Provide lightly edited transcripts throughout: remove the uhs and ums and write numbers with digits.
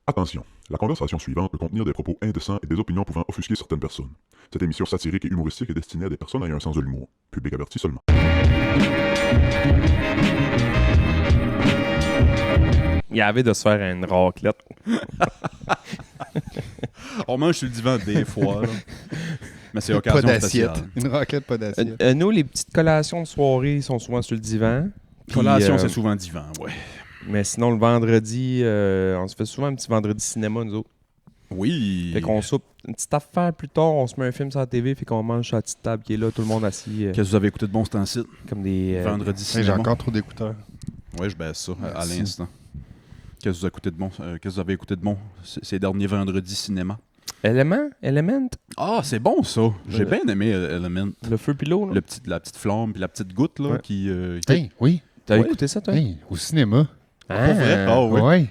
Attention, la conversation suivante peut contenir des propos indécents et des opinions pouvant offusquer certaines personnes. Cette émission satirique et humoristique est destinée à des personnes ayant un sens de l'humour. Public averti seulement. Il y avait de se faire une raclette. On mange sur le divan des fois, là. Mais c'est Pas occasion d'assiette. spéciale. Une raclette, pas d'assiette. Nous, les petites collations de soirée sont souvent sur le divan. Puis, Collation, c'est souvent divan, ouais. Mais sinon, le vendredi, on se fait souvent un petit vendredi cinéma, nous autres. Oui. Fait qu'on soupe une petite affaire plus tard, on se met un film sur la TV, fait qu'on mange sur la petite table qui est là, tout le monde assis Qu'est-ce que vous avez écouté de bon ce temps-ci? comme des... Vendredi Hey, cinéma. j'ai encore trop d'écouteurs. Ouais, je baisse ça à Merci. l'instant. Qu'est-ce que vous avez écouté de bon? Qu'est-ce que vous avez écouté de bon ces derniers vendredis cinéma? Element, Ah, c'est bon ça. J'ai bien aimé Element. le feu pis l'eau, là. La petite flamme puis la petite goutte là Ouais. qui. Hey, oui. T'as Ouais. écouté ça, toi? Hey, au cinéma. Ah, Pour vrai? Ah oui. Ouais.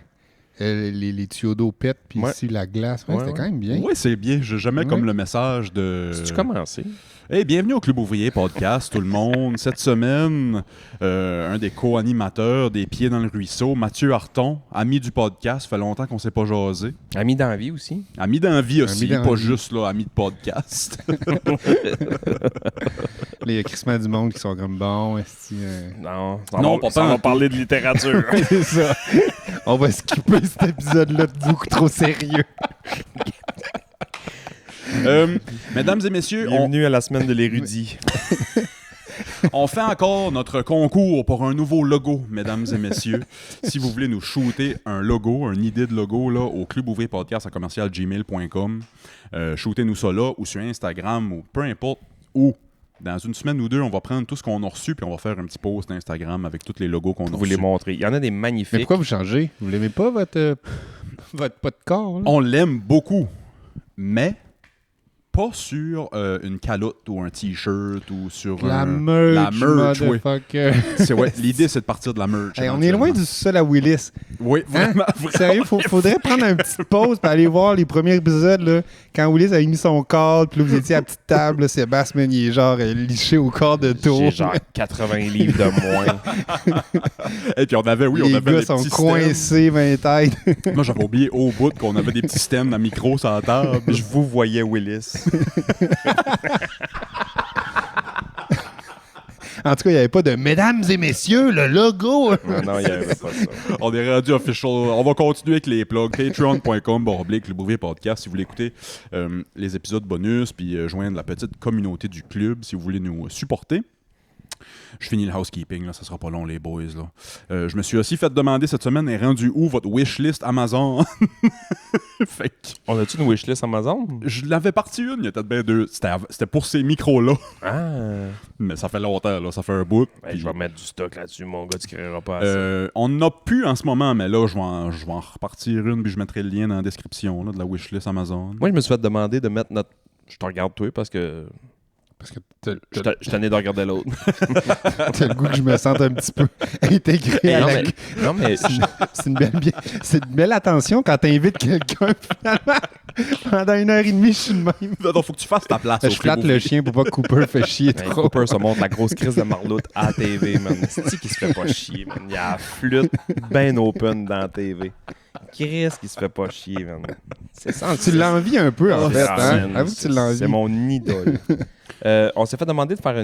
Les tuyaux d'eau pètent, puis Ouais. ici, la glace. Ouais, Ouais, c'était ouais. quand même bien. Oui, c'est bien. J'ai jamais Ouais. comme le message de. Si tu commencé? Hey, bienvenue au Club Ouvrier Podcast, tout le monde. Cette semaine, un des co-animateurs des Pieds dans le Ruisseau, Mathieu Harton, ami du podcast, fait longtemps qu'on s'est pas jasé. Ami d'envie aussi. Ami d'envie aussi, Ami d'envie. pas juste là, ami de podcast. Les crissements du monde qui sont comme bons. Esti, Non, Non, pas ça tant. va parler de littérature. c'est ça. On va skipper cet épisode-là de beaucoup trop sérieux. Mesdames et messieurs, Bienvenue à la semaine de l'érudit. on fait encore notre concours pour un nouveau logo, mesdames et messieurs. Si vous voulez nous shooter un logo, une idée de logo là, au Club Ouvrier Podcast à commercial@gmail.com, shootez-nous ça là ou sur Instagram ou peu importe où. Dans une semaine ou deux, on va prendre tout ce qu'on a reçu puis on va faire un petit post Instagram avec tous les logos qu'on a Pour vous les reçus. montrer. Il y en a des Mais magnifiques. pourquoi vous changez? Vous l'aimez pas, votre pas de corps? Là? On l'aime beaucoup, mais pas sur une calotte ou un t-shirt ou sur La un... merch, La merch, oui. motherfucker. L'idée, c'est de partir de la merch. Hey, on est loin du sol à Willis. Oui, Hein? vraiment. Sérieux, faudrait prendre une petite pause pour aller voir les premiers épisodes là, quand Willis a mis son cadre, puis là, vous étiez à la petite table, là, Sébastien, man, il est genre liché au corps de tour. J'ai genre 80 livres de moins. Et puis on avait, oui, on les avait gars des sont petits coincés, 20 têtes. stands. Moi, j'avais oublié au bout qu'on avait des petits stands à micro sur la table. Je vous voyais, Willis. En tout cas, il n'y avait pas de « Mesdames et messieurs, le logo! Non, il n'y avait pas ça. On est rendu official. On va continuer avec les plugs. Patreon.com/, le Bourrier Podcast, si vous voulez écouter les épisodes bonus, puis joindre la petite communauté du club, si vous voulez nous supporter. Je finis le housekeeping, là, ça sera pas long, les boys. Là. Je me suis aussi fait demander cette semaine, est rendu où votre wishlist Amazon? Fait que On a-tu une wishlist Amazon? je l'avais parti une, il y a peut-être bien deux. C'était pour ces micros-là. Ah. Mais ça fait longtemps, là, ça fait un bout. Ben, Puis, je vais mettre du stock là-dessus, mon gars, tu créeras pas assez. on n'en a plus en ce moment, mais là, je vais en repartir une, puis je mettrai le lien dans la description là, de la wishlist Amazon. Moi, je me suis fait demander de mettre notre... Je te regarde toi parce que Parce que je tenais de regarder l'autre. t'as le goût que je me sente un petit peu intégré à non, la... mais, non, mais C'est une belle attention quand t'invites quelqu'un, finalement. Pendant 1h30, je suis de même. Non, faut que tu fasses ta place. au Je flatte Club le Ouvrier. chien pour pas que Cooper fait chier Ben, trop. Cooper se montre la grosse crise de Marlotte à la TV, man. C'est qui se fait pas chier, man. Il y a la flûte bien open dans la TV. Chris qui se fait pas chier, man. C'est ça. Tu l'envies un peu, en fait. Ah, Hein? man, Avoue que tu l'envies. C'est mon idole. On s'est fait demander de faire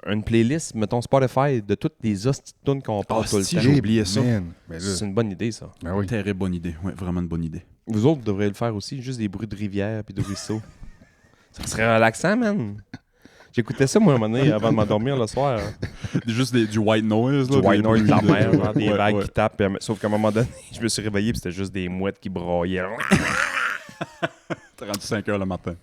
une playlist, mettons Spotify, de toutes les hosties de tunes qu'on passe tout le si, temps. j'ai oublié ça. Man. Ben là, C'est une bonne idée, ça. ben oui. Terrible bonne idée. Ouais, vraiment une bonne idée. Vous autres, vous devriez le faire aussi, juste des bruits de rivière puis de ruisseau. Ça serait relaxant, man. J'écoutais ça, moi, un moment donné, avant de m'endormir le soir. Juste du white noise. Du Là, white des noise de la bruits mer, genre des Ouais, vagues ouais. qui tapent. Sauf qu'à un moment donné, je me suis réveillé puis c'était juste des mouettes qui braillaient. T'es rendu 5 heures le matin.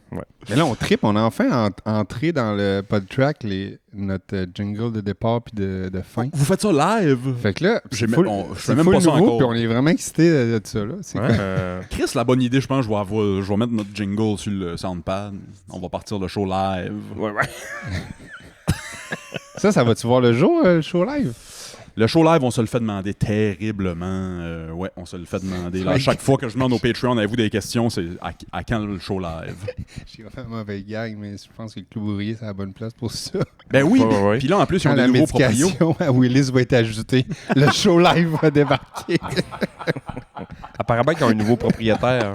Mais là, on tripe. On a enfin entré dans le podtrack notre jingle de départ puis de fin. Vous faites ça live? Fait que là, J'ai c'est même- full, on- je fais c'est même full pas ça nouveau, encore. puis on est vraiment excités de ça. Là. C'est Ouais, quoi? Chris, la bonne idée, je pense, je vais mettre notre jingle sur le soundpad. On va partir le show live. ouais. Ça va-tu voir le jour, le show live? Le show live, on se le fait demander terriblement. Ouais, on se le fait demander. Là, à chaque fois que je demande au Patreon, avez-vous des questions, c'est à quand le show live? J'ai fait un mauvais gag, mais je pense que le Club Ouvrier, c'est la bonne place pour ça. Ben oui, Ouais, ouais. puis là, en plus, ils ont Quand des la nouveaux proprios. médication à Willis va être ajoutée, le show live va débarquer. Apparemment qu'ils ont un nouveau propriétaire.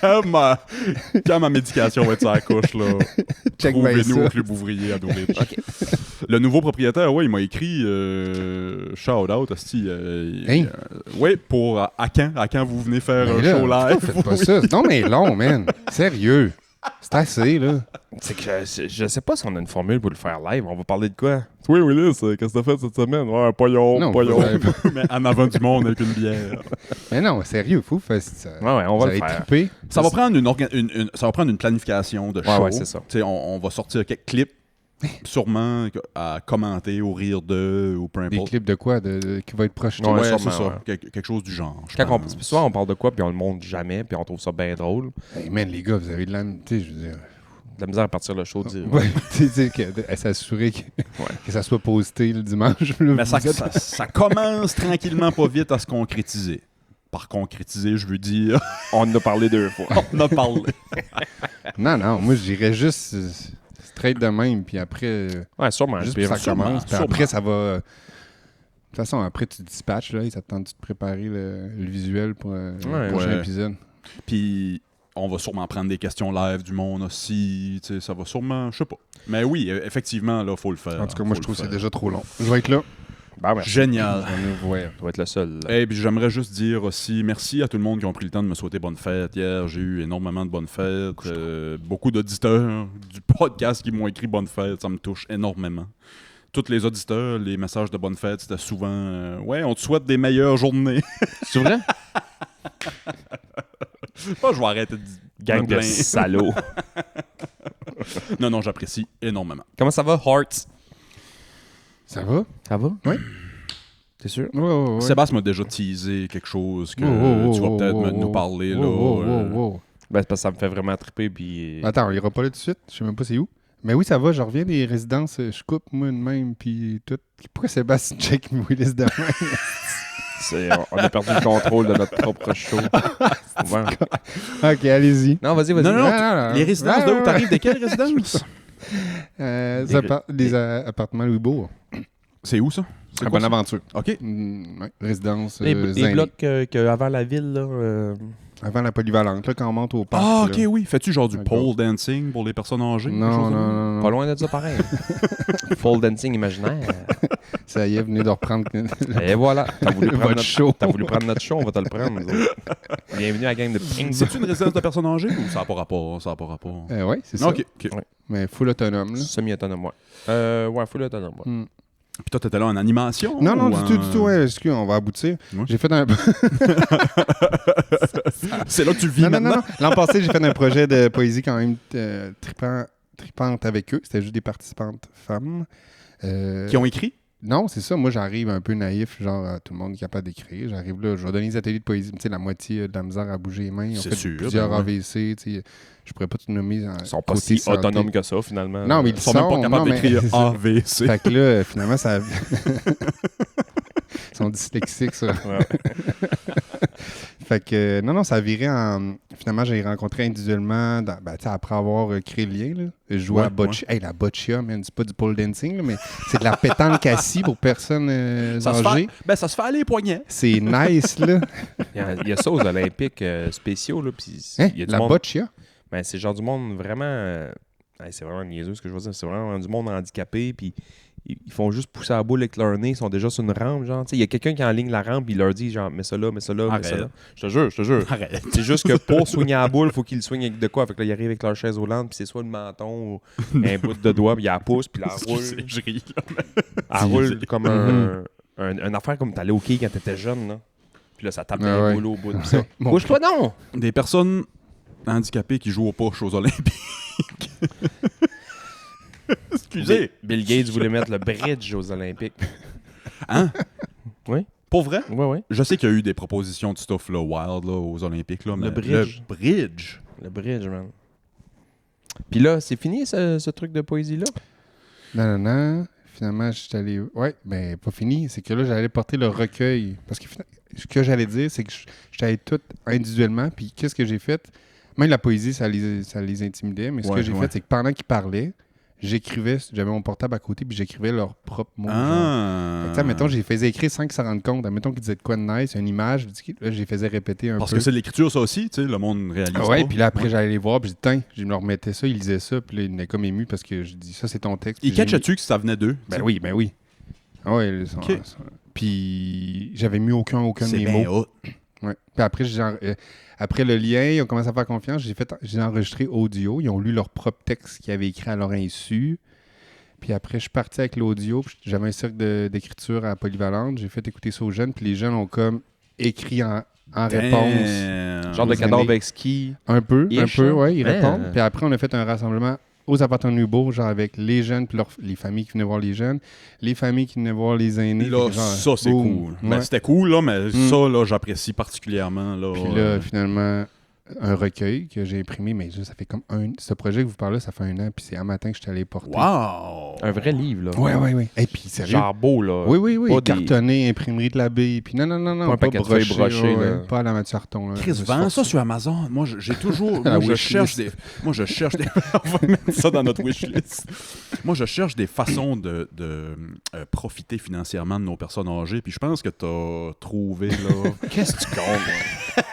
Quand ma médication va être sur la couche, là, Check bien trouvez-nous ça. au club ouvrier à Dulwich. Le nouveau propriétaire, ouais, il m'a écrit shout-out, asti. Hein? Ouais, pour à quand vous venez faire Mais un là, show pourquoi live. vous faites pas ça? Non, mais long, man. Sérieux. C'est assez, là. C'est que je sais pas si on a une formule pour le faire live. On va parler de quoi? Oui, Willis, qu'est-ce que t'as fait cette semaine? Ouais, paillon, Non, paillon. vous avez pas- Mais en avant du monde avec une bière. Mais non, sérieux, fou. Ça, Ouais, on vous va le allez faire. triper. Ça va prendre ça va prendre une planification de show. Ouais, c'est ça. Tu sais, on va sortir quelques clips, sûrement à commenter, au rire de, ou peu Des importe. clips de quoi? Qui va être projeté? Ouais, Ouais, sûrement, c'est ça. ouais. Quelque chose du genre. je Quand pense. souvent, on parle de quoi, puis on le montre jamais, puis on trouve ça bien drôle. Hey, man, les gars, vous avez de la... Tu sais, je veux dire... De la misère à partir le show, dire. Ouais, tu sais, s'assurer que ça soit posté le dimanche. Là, Mais ça, vous êtes- ça commence tranquillement pas vite à se concrétiser. Par concrétiser, je veux dire, On en a parlé 2 fois. on a parlé. Non, moi, j'irais juste straight de même, puis après... Ouais, sûrement. juste Puis pour que ça sûrement, commence, puis sûrement. après, ça va... De toute façon, après, tu dispatches, là, ça te tente de préparer le visuel pour le prochain Ouais. épisode. Puis on va sûrement prendre des questions live du monde aussi. Tu sais, ça va sûrement, je sais pas. Mais oui, effectivement, là, faut le faire. En tout cas, moi, Faut je trouve le que c'est faire. déjà trop long. Je vais être là. Ben, merci. Génial. Ouais, tu vas être le seul. là. Et puis j'aimerais juste dire aussi merci à tout le monde qui ont pris le temps de me souhaiter bonne fête hier. J'ai eu énormément de bonnes fêtes. Beaucoup d'auditeurs du podcast qui m'ont écrit bonne fête. Ça me touche énormément. Tous les auditeurs, les messages de bonne fête, c'était souvent ouais, on te souhaite des meilleures journées. C'est vrai? Pas, je vais arrêter de Gang me de plaindre. salauds. Non, j'apprécie énormément. Comment ça va, Hearts? Ça va? Ça va? Oui. T'es sûr? Ouais. Sébastien m'a déjà teasé quelque chose que Oh, tu vas oh, peut-être oh, nous oh, parler. oh, là. oh, oh, oh. Ben, c'est parce que ça me fait vraiment triper, puis... Attends, on ira pas là tout de suite. Je sais même pas c'est où. Mais oui, ça va. Je reviens des résidences. Je coupe moi de même, puis tout. Pourquoi Sébastien check Willis de même? On a perdu le contrôle de notre propre show. Ouais. OK, allez-y. Non, vas-y, vas-y. Non, les résidences de où? T'arrives de quelle résidence? Des appartements Louisbourg. C'est où ça? C'est À quoi ça? Bonaventure. OK. Ouais, résidence Les Zinley. blocs avant la ville, là... Avant la polyvalente, là, quand on monte au parc. Ah, OK, là. oui. Fais-tu genre du D'accord. pole dancing pour les personnes âgées? quelque Non, chose de même? non. Pas loin de ça, pareil. Full dancing imaginaire. Ça y est, venez de reprendre Et voilà. T'as voulu prendre votre notre show. T'as voulu prendre notre show, on va te le prendre. nous autres. Bienvenue à la gang de Ping. C'est-tu une résidence de personnes âgées ou ça n'a pas rapport? Ça n'a pas rapport. Oui, c'est ça. OK. Ouais. Mais full autonome, là. Semi-autonome, ouais. Ouais, full autonome, ouais. Hmm. Puis toi, t'étais là en animation? Non, ou du tout, ouais, excuse, on va aboutir. Ouais. J'ai fait un... C'est là que tu le vis non. maintenant? L'an passé, j'ai fait un projet de poésie quand même tripante avec eux. C'était juste des participantes femmes. Qui ont écrit? Non, c'est ça. Moi, j'arrive un peu naïf, genre tout le monde est capable d'écrire. J'arrive là, je vais donner des ateliers de poésie. Tu sais, la moitié a de la misère à bouger les mains. Ils ont C'est fait sûr, plusieurs ben ouais. AVC. Tu sais, je pourrais pas tout nommer. Ils sont pas si autonomes que ça, finalement. Non, mais Ils sont même pas capables d'écrire AVC. Fait que là, finalement, ça... Ils sont dyslexiques, ça. Ouais. Fait que, non, ça a viré en... Finalement, j'ai rencontré individuellement, tu sais, après avoir créé le lien, là. Je jouais Ouais, à boccia. Hey, la boccia, man, c'est pas du pole dancing, là, mais c'est de la pétanque assis pour personnes Ça se âgées. fait, ça se fait aller les poignets. C'est nice, là. Il y a ça aux Olympiques spéciaux, là. Puis Hein? il y a du La monde. boccia? Ben, c'est genre du monde vraiment. C'est vraiment niaiseux ce que je veux dire. C'est vraiment du monde handicapé. Puis ils font juste pousser à la boule avec leur nez. Ils sont déjà sur une rampe. Genre, il y a quelqu'un qui enligne la rampe. Il leur dit, genre, mets ça là, mets ça là, mets ça Arrête. là. Je te jure. Arrête. C'est juste que pour soigner la boule, il faut qu'ils le soignent avec de quoi. Fait que là, ils arrivent avec leur chaise roulante. Puis c'est soit le menton ou un bout de doigt. Puis ils la poussent. Puis la roule. Excusez, je ris, là. Elle roule comme un affaire comme t'allais au quai quand t'étais jeune. Là. Puis là, ça tape Ah dans ouais. les boules au bout. Puis ça. Mon Bouge-toi non! Des personnes handicapées qui jouent aux poches aux Olympiques. Excusez. Bill Gates voulait mettre le bridge aux Olympiques. Hein? Oui. Pour vrai? Ouais. Je sais qu'il y a eu des propositions de stuff là, wild là, aux Olympiques. Là, mais bridge. Le bridge. Le bridge, man. Puis là, c'est fini ce truc de poésie-là? Non. Finalement, je suis allé... Ouais, mais pas fini. C'est que là, j'allais porter le recueil. Parce que ce que j'allais dire, c'est que je suis allé tout individuellement. Puis qu'est-ce que j'ai fait? Même la poésie, ça les intimidait. Mais ce que j'ai fait, c'est que pendant qu'ils parlaient, j'écrivais, j'avais mon portable à côté, puis j'écrivais leurs propres mots. genre. Ah. Fait que, mettons, j'ai faisais écrire sans qu'ils s'en rendent compte. Mettons qu'ils disaient de quoi de nice, une image, là, j'ai faisais répéter un Parce peu. que c'est de l'écriture, ça aussi, tu sais, le monde réalise Ah ouais, pas. puis là, après, j'allais les voir, puis je me leur remettais ça, ils lisaient ça, puis là, ils venaient comme émus parce que je dis, ça, c'est ton texte. Ils Puis j'ai mis- catchent-tu que ça venait d'eux? Ben oui, ben oui. Ah ouais, Ok. puis j'avais mis aucun de C'est mes bien mots. hot. Ouais. Puis après, après le lien, ils ont commencé à faire confiance. J'ai enregistré audio. Ils ont lu leur propre texte qu'ils avaient écrit à leur insu. Puis après, je suis parti avec l'audio. Puis j'avais un cercle d'écriture à Polyvalente. J'ai fait écouter ça aux jeunes. Puis les jeunes ont comme écrit en réponse. Damn. Genre de Vous cadavre aimez- exquis. Un peu, Ish, ouais, ils hein? répondent. Puis après, on a fait un rassemblement aux appartements de Newbourg, genre avec les jeunes, puis les familles qui venaient voir les jeunes, les familles qui venaient voir les aînés. Là, puis genre, ça, c'est boum. cool. Ouais. Ben, c'était cool, là, mais ça, là, j'apprécie particulièrement. Là, Puis là, finalement, un recueil que j'ai imprimé, mais ça fait comme ce projet que vous parlez, ça fait 1 an, puis c'est un matin que je suis allé porter. wow! Un vrai livre, là. Ouais. Et puis, sérieux. Genre beau, là. Oui, Pas des- cartonné, imprimerie de l'abbé, puis non, Pas un paquet de feuilles brochées, ouais, là. pas à la Mathieu Harton. Là. Chris, Je me suis vends ça forcé. sur Amazon. Moi, j'ai toujours. La moi, je wishlist. cherche des. On va mettre ça dans notre wishlist. Moi, je cherche des façons de profiter financièrement de nos personnes âgées. Puis je pense que t'as trouvé, là. Qu'est-ce que tu comptes?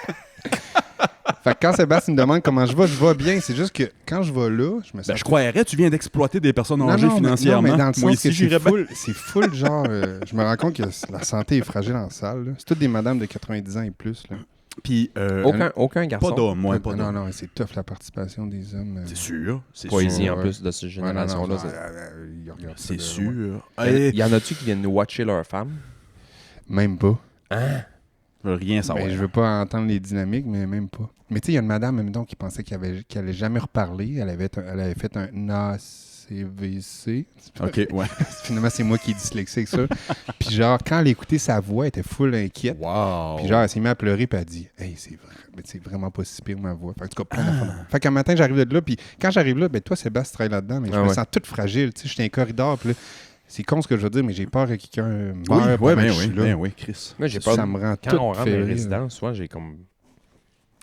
Fait que quand Sébastien me demande comment je vais bien. C'est juste que quand je vais là, je me sens. Ben, je croirais, tu viens d'exploiter des personnes Non, âgées non, financièrement. mais dans le Moi, sens que ici, j'irais bien. c'est full, genre, je me rends compte que la santé est fragile en salle. là. C'est toutes des madames de 90 ans et plus. Là. Puis, Aucun garçon. pas d'hommes, ouais, pas non, d'hommes. non, c'est tough la participation des hommes. C'est sûr. C'est Poésie sûr. en plus de cette Ouais, non, non, génération-là. genre, c'est- ils regardent ça C'est de- sûr. Il y en a-tu qui viennent nous watcher leur femme? Même pas. Hein? Je veux rien savoir. Ben, je veux pas entendre les dynamiques, mais même pas. Mais tu sais, il y a une madame, même donc, qui pensait qu'elle allait jamais reparler. Elle avait fait un ACVC. OK, ouais. Finalement, c'est moi qui est dyslexique, ça. Puis genre, quand elle écoutait sa voix, elle était full inquiète. Wow. Puis genre, elle s'est mise à pleurer, puis elle dit « Hey, c'est vrai, mais c'est vraiment pas si pire ma voix. » Fait que, en tout cas, plein d'affaires. Fait qu'un matin, j'arrive de là, puis quand j'arrive là, ben toi, Sébastien, tu travailles là-dedans, mais je me sens toute fragile. Tu sais, j'étais un corridor, puis là, c'est con ce que je veux dire, mais j'ai peur que quelqu'un meure. Oui, pendant ben que je suis oui, là. ben oui, Chris. Moi, j'ai peur. Ça me rend Quand tout on rentre dans les fébrile. résidences, souvent, j'ai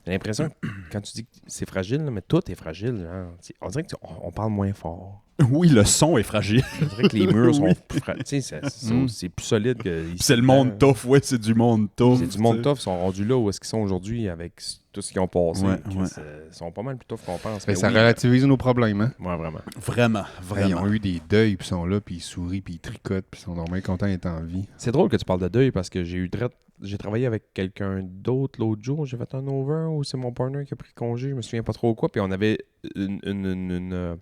l'impression que quand tu dis que c'est fragile, là, mais tout est fragile. Genre. On dirait qu'on parle moins fort. Oui, le son est fragile. On dirait que les murs sont Oui. plus fragiles. C'est plus solide que ici. C'est le monde tough, ouais, c'est du monde tough. C'est du monde tough. Ils sont rendus là où est-ce qu'ils sont aujourd'hui avec tout ce qu'ils ont passé. Ouais, Chris, ouais. Ils sont pas mal plus tough qu'on pense. Ben, mais ça oui, relativise nos problèmes, hein? Ouais, vraiment. Vraiment, Ils vraiment. ont eu des deuils, puis ils sont là, puis ils sourient, puis ils tricotent, puis ils sont normalement contents d'être en vie. C'est drôle que tu parles de deuil parce que j'ai travaillé avec quelqu'un d'autre l'autre jour. J'ai fait un over ou c'est mon partner qui a pris congé. Je me souviens pas trop quoi. Puis on avait une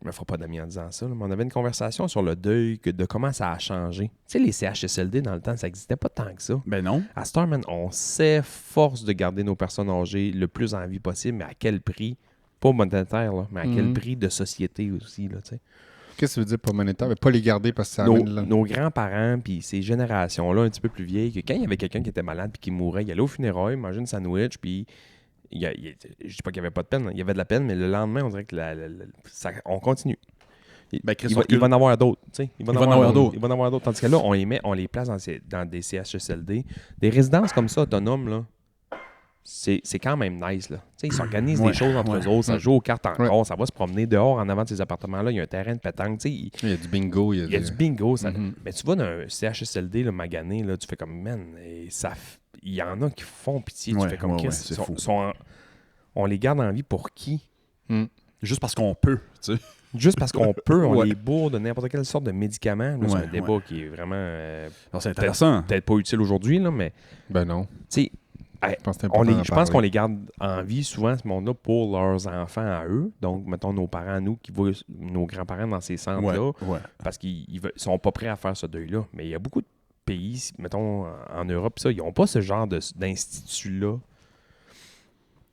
je me ferai pas d'amis en disant ça, là, mais on avait une conversation sur le deuil, de comment ça a changé. Tu sais, les CHSLD, dans le temps, ça n'existait pas tant que ça. Ben non. À Star, man, on s'efforce de garder nos personnes âgées le plus en vie possible, mais à quel prix? Pas monétaire, là, mais à quel prix de société aussi, là, tu sais. Qu'est-ce que ça veut dire pas monétaire? Mais pas les garder parce que ça amène là. Nos grands-parents, puis ces générations-là, un petit peu plus vieilles, que quand il y avait quelqu'un qui était malade puis qui mourait, il allait au funérailles, mangeait une sandwich, puis je dis pas qu'il n'y avait pas de peine, il y avait de la peine, mais le lendemain, on dirait que on continue. Ben, Chris, Il va en avoir d'autres, tu sais. Il va en avoir d'autres. Il va en avoir d'autres. Tandis que là, on les place dans des CHSLD. Des résidences comme ça, autonomes, là, c'est quand même nice, là. Tu sais, ils s'organisent des choses entre eux autres, ça joue aux cartes encore, ça va se promener dehors en avant de ces appartements-là, il y a un terrain de pétanque, tu sais. Il y a du bingo. Il y a du bingo. Ça... Mhm. Mais tu vas dans un CHSLD, là, magané, là, tu fais comme, man, il y en a qui font pitié. Ouais, tu fais comme, ouais, Chris, ouais, c'est fou. on les garde en vie pour qui? Juste parce qu'on peut, tu sais. Juste parce qu'on peut, on Ouais. les bourre de n'importe quelle sorte de médicaments. Là, c'est Ouais, un débat qui est vraiment Non, c'est intéressant. peut-être pas utile aujourd'hui, là, mais Ben non. tu sais, Je pense que c'est important d'en je pense qu'on parler. les garde en vie souvent, ce monde-là, pour leurs enfants à eux. Donc, mettons, nos parents à nous qui voient nos grands-parents dans ces centres-là, Ouais. parce qu'ils sont pas prêts à faire ce deuil-là. Mais il y a beaucoup de pays, mettons, en Europe, ça, ils n'ont pas ce genre d'institut-là.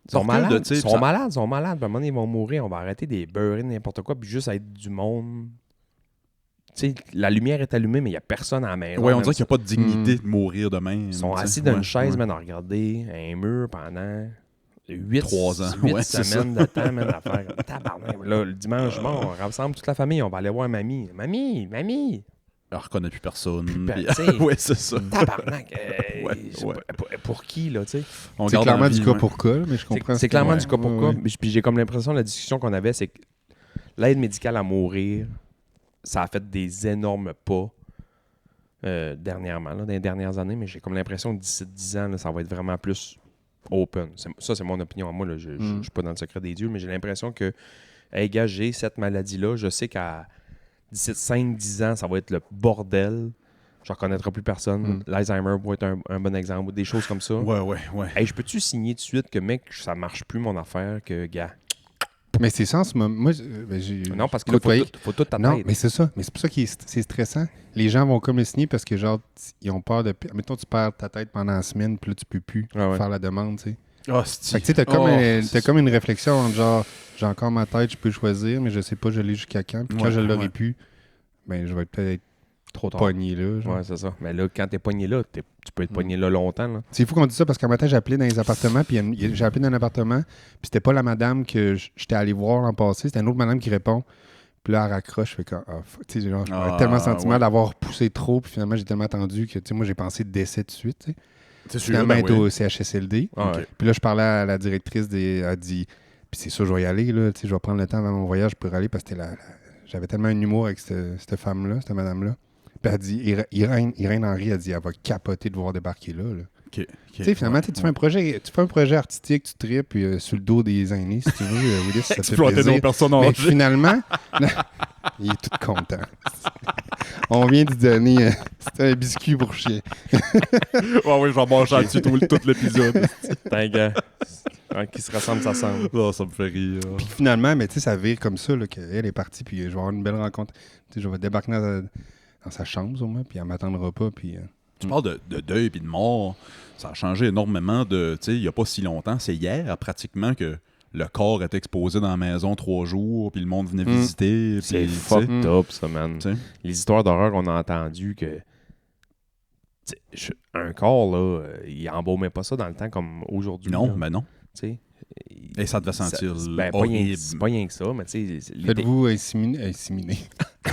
Ils sont Par malades, tu sais, ils sont ça- malades. Puis à un moment donné, ils vont mourir. On va arrêter de les beurrer de n'importe quoi, puis juste être du monde. Tu sais, la lumière est allumée, mais il n'y a personne à la maison. Ouais, on man. dirait qu'il n'y a pas de dignité de mourir de même. Ils sont tu sais. assis dans Ouais, une chaise, ouais. man, à regarder un mur pendant 3 ans. 8 Ouais, c'est semaines de temps, man, à faire. Tabarnak. Là, le dimanche, bon, on rassemble toute la famille, on va aller voir mamie. Mamie! Elle reconnaît plus personne. Ben, puis- tu sais, ouais, c'est ça. Tabarnak! Ouais, c'est ouais. pour qui, là, tu sais? On C'est garde clairement en du vie, cas ouais. pour cas, mais je comprends. C'est clairement Ouais, du cas pour ouais, cas. ouais. Puis j'ai comme l'impression, la discussion qu'on avait, c'est que l'aide médicale à mourir, ça a fait des énormes pas dernièrement, là, dans les dernières années, mais j'ai comme l'impression que d'ici 10 ans, là, ça va être vraiment plus open. Ça, c'est mon opinion à moi. Là. Je ne suis pas dans le secret des dieux, mais j'ai l'impression que, hey, gars, j'ai cette maladie-là. Je sais qu'à d'ici 5-10 ans, ça va être le bordel. Je ne reconnaîtrai plus personne. L'Alzheimer va être un bon exemple, ou des choses comme ça. Ouais. Hey, je peux-tu signer tout de suite que, mec, ça marche plus mon affaire, que, gars. Mais c'est ça en ce moment. Moi, Non, parce qu'il faut tout ta tête. Non, mais c'est ça. Mais c'est pour ça que c'est stressant. Les gens vont comme le signer parce que, genre, ils ont peur de. Mettons, tu perds ta tête pendant la semaine, puis là, tu peux plus faire la demande, tu sais. Fait que, tu sais, t'as comme une réflexion entre genre, j'ai encore ma tête, je peux choisir, mais je sais pas, je l'ai jusqu'à quand. Puis quand je l'aurai plus, ben, je vais peut-être trop tard. pogné là. Genre. Ouais, c'est ça. Mais là, quand t'es pogné là, tu peux être pogné là longtemps. Là. C'est fou qu'on dise ça parce qu'un matin, j'ai appelé dans les appartements, puis j'ai appelé dans un appartement, puis c'était pas la madame que j'étais allé voir l'an passé, c'était une autre madame qui répond. Puis là, elle raccroche, je fais comme, tu sais, genre, j'avais tellement sentiment d'avoir poussé trop, puis finalement, j'ai tellement attendu que, tu sais, moi, j'ai pensé décès tout de suite, tu sais. C'est sûr, Finalement, elle était au CHSLD. Okay. Puis là, je parlais à la directrice, elle dit, puis c'est sûr, je vais y aller, là, tu sais, je vais prendre le temps avant mon voyage pour y aller, parce que j'avais tellement un humour avec cette femme-là, cette madame-là. Puis elle dit, Irène Henry, elle dit, elle va capoter de voir débarquer là. Tu sais, finalement, tu fais un projet artistique, tu tripes, puis sur le dos des aînés, si tu veux, Willis, ça te fait plaisir. Mais finalement, il est tout content. On vient de donner c'était un biscuit pour chien. Oui, je vais manger là-dessus tout l'épisode. T'as un gars qui se ressemble, ça semble. Oh, ça me fait rire. Puis finalement, mais tu sais, ça vire comme ça, là, qu'elle est partie, puis je vais avoir une belle rencontre. Tu sais, je vais débarquer dans sa chambre, sûrement, puis elle m'attendra pas, puis... Tu parles de deuil et de mort. Ça a changé énormément de... Tu sais, il n'y a pas si longtemps. C'est hier, pratiquement, que le corps était exposé dans la maison 3 jours, puis le monde venait visiter. C'est puis, fucked up, ça, man. T'sais. Les histoires d'horreur qu'on a entendues, que... un corps, là, il embaumait pas ça dans le temps comme aujourd'hui. Non, là. mais non. T'sais, Et ça devait sentir horrible. C'est pas rien que ça, mais tu sais... Faites-vous inséminer.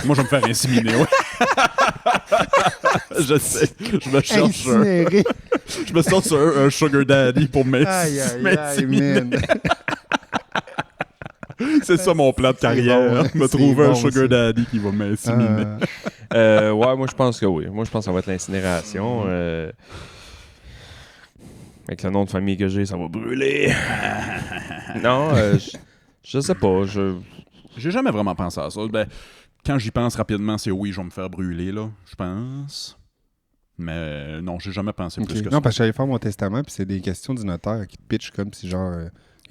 Moi, je vais me faire inséminer, ouais. Je sais. Je me cherche Incinéré. Je me sens sur un sugar daddy pour m'inséminer. Man. C'est ça mon plan de carrière. Bon, me trouver un sugar ça. daddy qui va m'inséminer. ouais, moi, je pense que oui. Moi, je pense que ça va être l'incinération. Avec le nom de famille que j'ai, ça va brûler. Non, je sais pas. J'ai jamais vraiment pensé à ça. Ben, quand j'y pense rapidement, c'est oui, je vais me faire brûler, là, je pense. Mais non, j'ai jamais pensé plus que ça. Non, parce que j'allais faire mon testament, puis c'est des questions du notaire qui te pitch comme si, genre,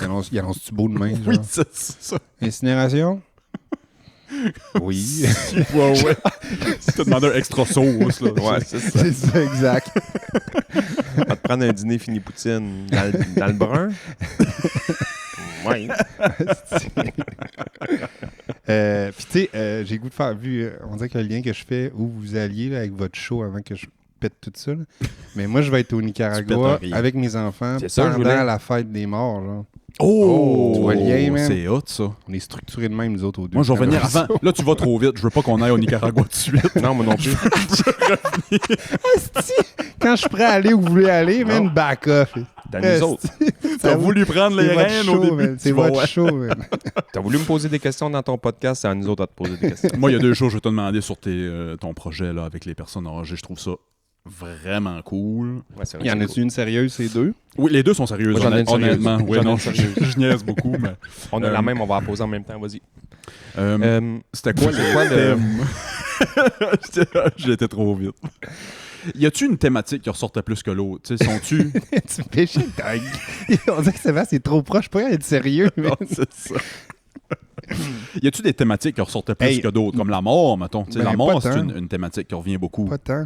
il annonce-tu beau demain? Genre. Oui, c'est ça. Incinération? Oui. Ouais. Tu te demandes un extra sauce, là. Ouais, c'est ça. C'est ça, exact. On va te prendre un dîner fini poutine dans le brun. Ouais. Puis tu sais, j'ai goût de faire, on dirait que le lien que je fais où vous alliez là, avec votre show avant que je pète tout ça. Là. Mais moi, je vais être au Nicaragua avec mes enfants C'est ça, pendant la fête des morts. Genre. Oh! Tu vois le lien, man? C'est hot, ça. On est structurés de même, nous autres, aux deux. Moi, je vais revenir avant. Là, tu vas trop vite. Je veux pas qu'on aille au Nicaragua tout de suite. Non, moi non plus. Quand je suis prêt à aller où vous voulez aller, man, back off. Dans nous autres. T'as voulu prendre les rênes au début. C'est votre show, man. T'as voulu me poser des questions dans ton podcast, c'est à nous autres à te poser des questions. Moi, il y a 2 choses que je vais te demander sur ton projet là, avec les personnes âgées. Je trouve ça vraiment cool. Ouais, c'est vrai, Il y en c'est a-tu une sérieuse, ces deux? Oui, les 2 sont sérieuses, Moi, j'en ai une sérieuse. honnêtement. Oui, J'en ai non, une sérieuse. je niaise beaucoup, mais... On a la même, on va la poser en même temps, vas-y. C'était quoi le thème? J'étais trop vite. Y a-tu une thématique qui ressortait plus que l'autre? Tu sais, sont-tu... Tu me fais chier, on dirait que Sébastien est trop proche. Pas être sérieux, mais... Non, c'est ça. Y a-tu des thématiques qui ressortaient plus que d'autres? Comme la mort, mettons. Tu sais, la mort, c'est une thématique qui revient beaucoup. Pas tant.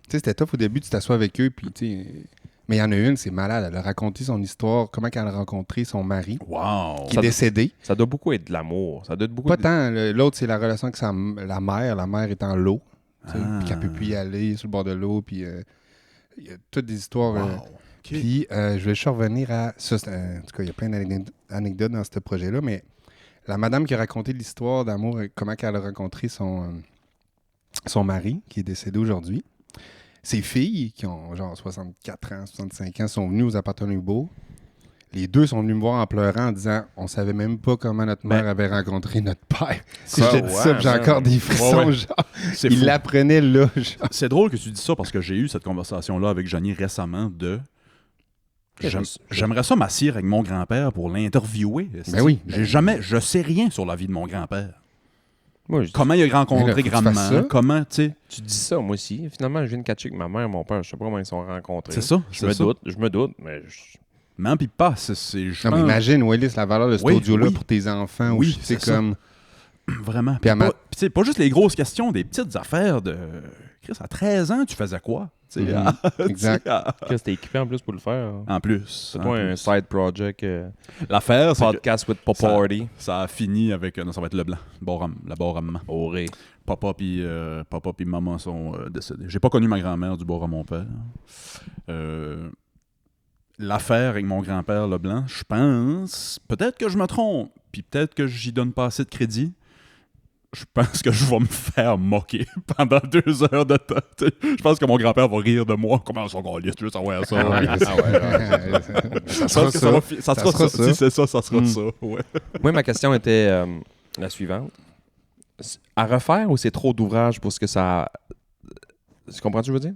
Tu sais, c'était tough au début, tu t'assois avec eux, puis tu sais... Mais il y en a une, c'est malade. Elle a raconté son histoire, comment elle a rencontré son mari, Wow! qui est décédé. Ça doit beaucoup être de l'amour. Ça doit être beaucoup Pas tant. L'autre, c'est la relation avec la mère. La mère est en l'eau. Puis qu'elle peut plus y aller sur le bord de l'eau. Puis il y a toutes des histoires. Wow. Okay. Puis je vais juste revenir à ça. En tout cas, il y a plein d'anecdotes dans ce projet-là. Mais la madame qui a raconté l'histoire d'amour, comment elle a rencontré son mari, qui est décédé aujourd'hui. Ses filles, qui ont genre 64 ans, 65 ans, sont venues aux appartements Hugo. Les deux sont venus me voir en pleurant en disant on savait même pas comment notre mère avait rencontré notre père. Ça, J'ai dit ça, puis j'ai man. encore des frissons, Ouais, ouais. genre. C'est Il fou. l'apprenait là, genre. C'est drôle que tu dis ça parce que j'ai eu cette conversation-là avec Johnny récemment de... J'aimerais ça m'assire avec mon grand-père pour l'interviewer. Ben oui. Je sais rien sur la vie de mon grand-père. Moi, Comment il a rencontré Mais là, faut que tu fasses grand-maman, ça. comment, tu sais, tu dis ça, moi aussi. Finalement, je viens de catcher que ma mère et mon père, je sais pas comment ils se sont rencontrés. c'est ça, Je me doute, mais Mais puis pas, c'est je Non, mais pense- imagine, Willis, la valeur de cet Oui, audio-là oui. pour tes enfants. Oui, Oui, c'est c'est ça. comme. Vraiment. Puis Puis à ma- pas, tu sais, pas juste les grosses questions, des petites affaires de... Chris, à 13 ans, tu faisais quoi? Tu sais, Mhm. tu sais, Exact. Chris, t'es équipé en plus pour le faire. En plus. C'est en pas un plus. side project, L'affaire, c'est que podcast with Poparty. ça a fini avec... non, ça va être Leblanc, la barre à maman. Auré. Papa puis maman sont décédés. J'ai pas connu ma grand-mère du bord à mon père. L'affaire avec mon grand-père Leblanc, je pense, peut-être que je me trompe, puis peut-être que j'y donne pas assez de crédit. Je pense que je vais me faire moquer pendant 2 heures de temps. T'sais, je pense que mon grand-père va rire de moi. Comment ça, gars, tu veux savoir ça? Ah ouais, ça Je sera pense que ça va ça sera ça. ça. Si c'est ça, ça sera Mm. ça. Ouais. Moi, ma question était la suivante. À refaire ou c'est trop d'ouvrages pour ce que ça... Tu comprends ce que je veux dire?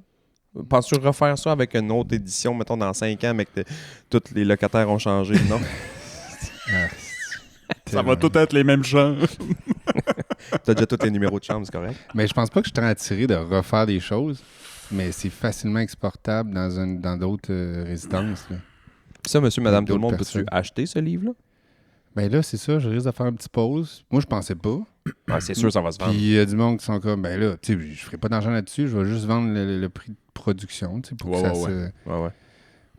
Penses-tu refaire ça avec une autre édition, mettons, dans 5 ans, mais que tous les locataires ont changé, non? Ça va tout être les mêmes chants. T'as déjà tous les numéros de chambre, c'est correct? Mais je pense pas que je suis attiré de refaire des choses, mais c'est facilement exportable dans d'autres résidences. Là. Puis ça, monsieur, madame, tout le D'autres monde, peux-tu personnes. acheter ce livre-là? Ben là, c'est ça, je risque de faire une petite pause. Moi, je pensais pas. Ah, c'est sûr, ça va se vendre. Puis il y a du monde qui sont comme, ben là, tu sais, je ferai pas d'argent là-dessus, je vais juste vendre le prix de production, tu sais, pour Ouais, que ça ouais, se... Ouais, ouais.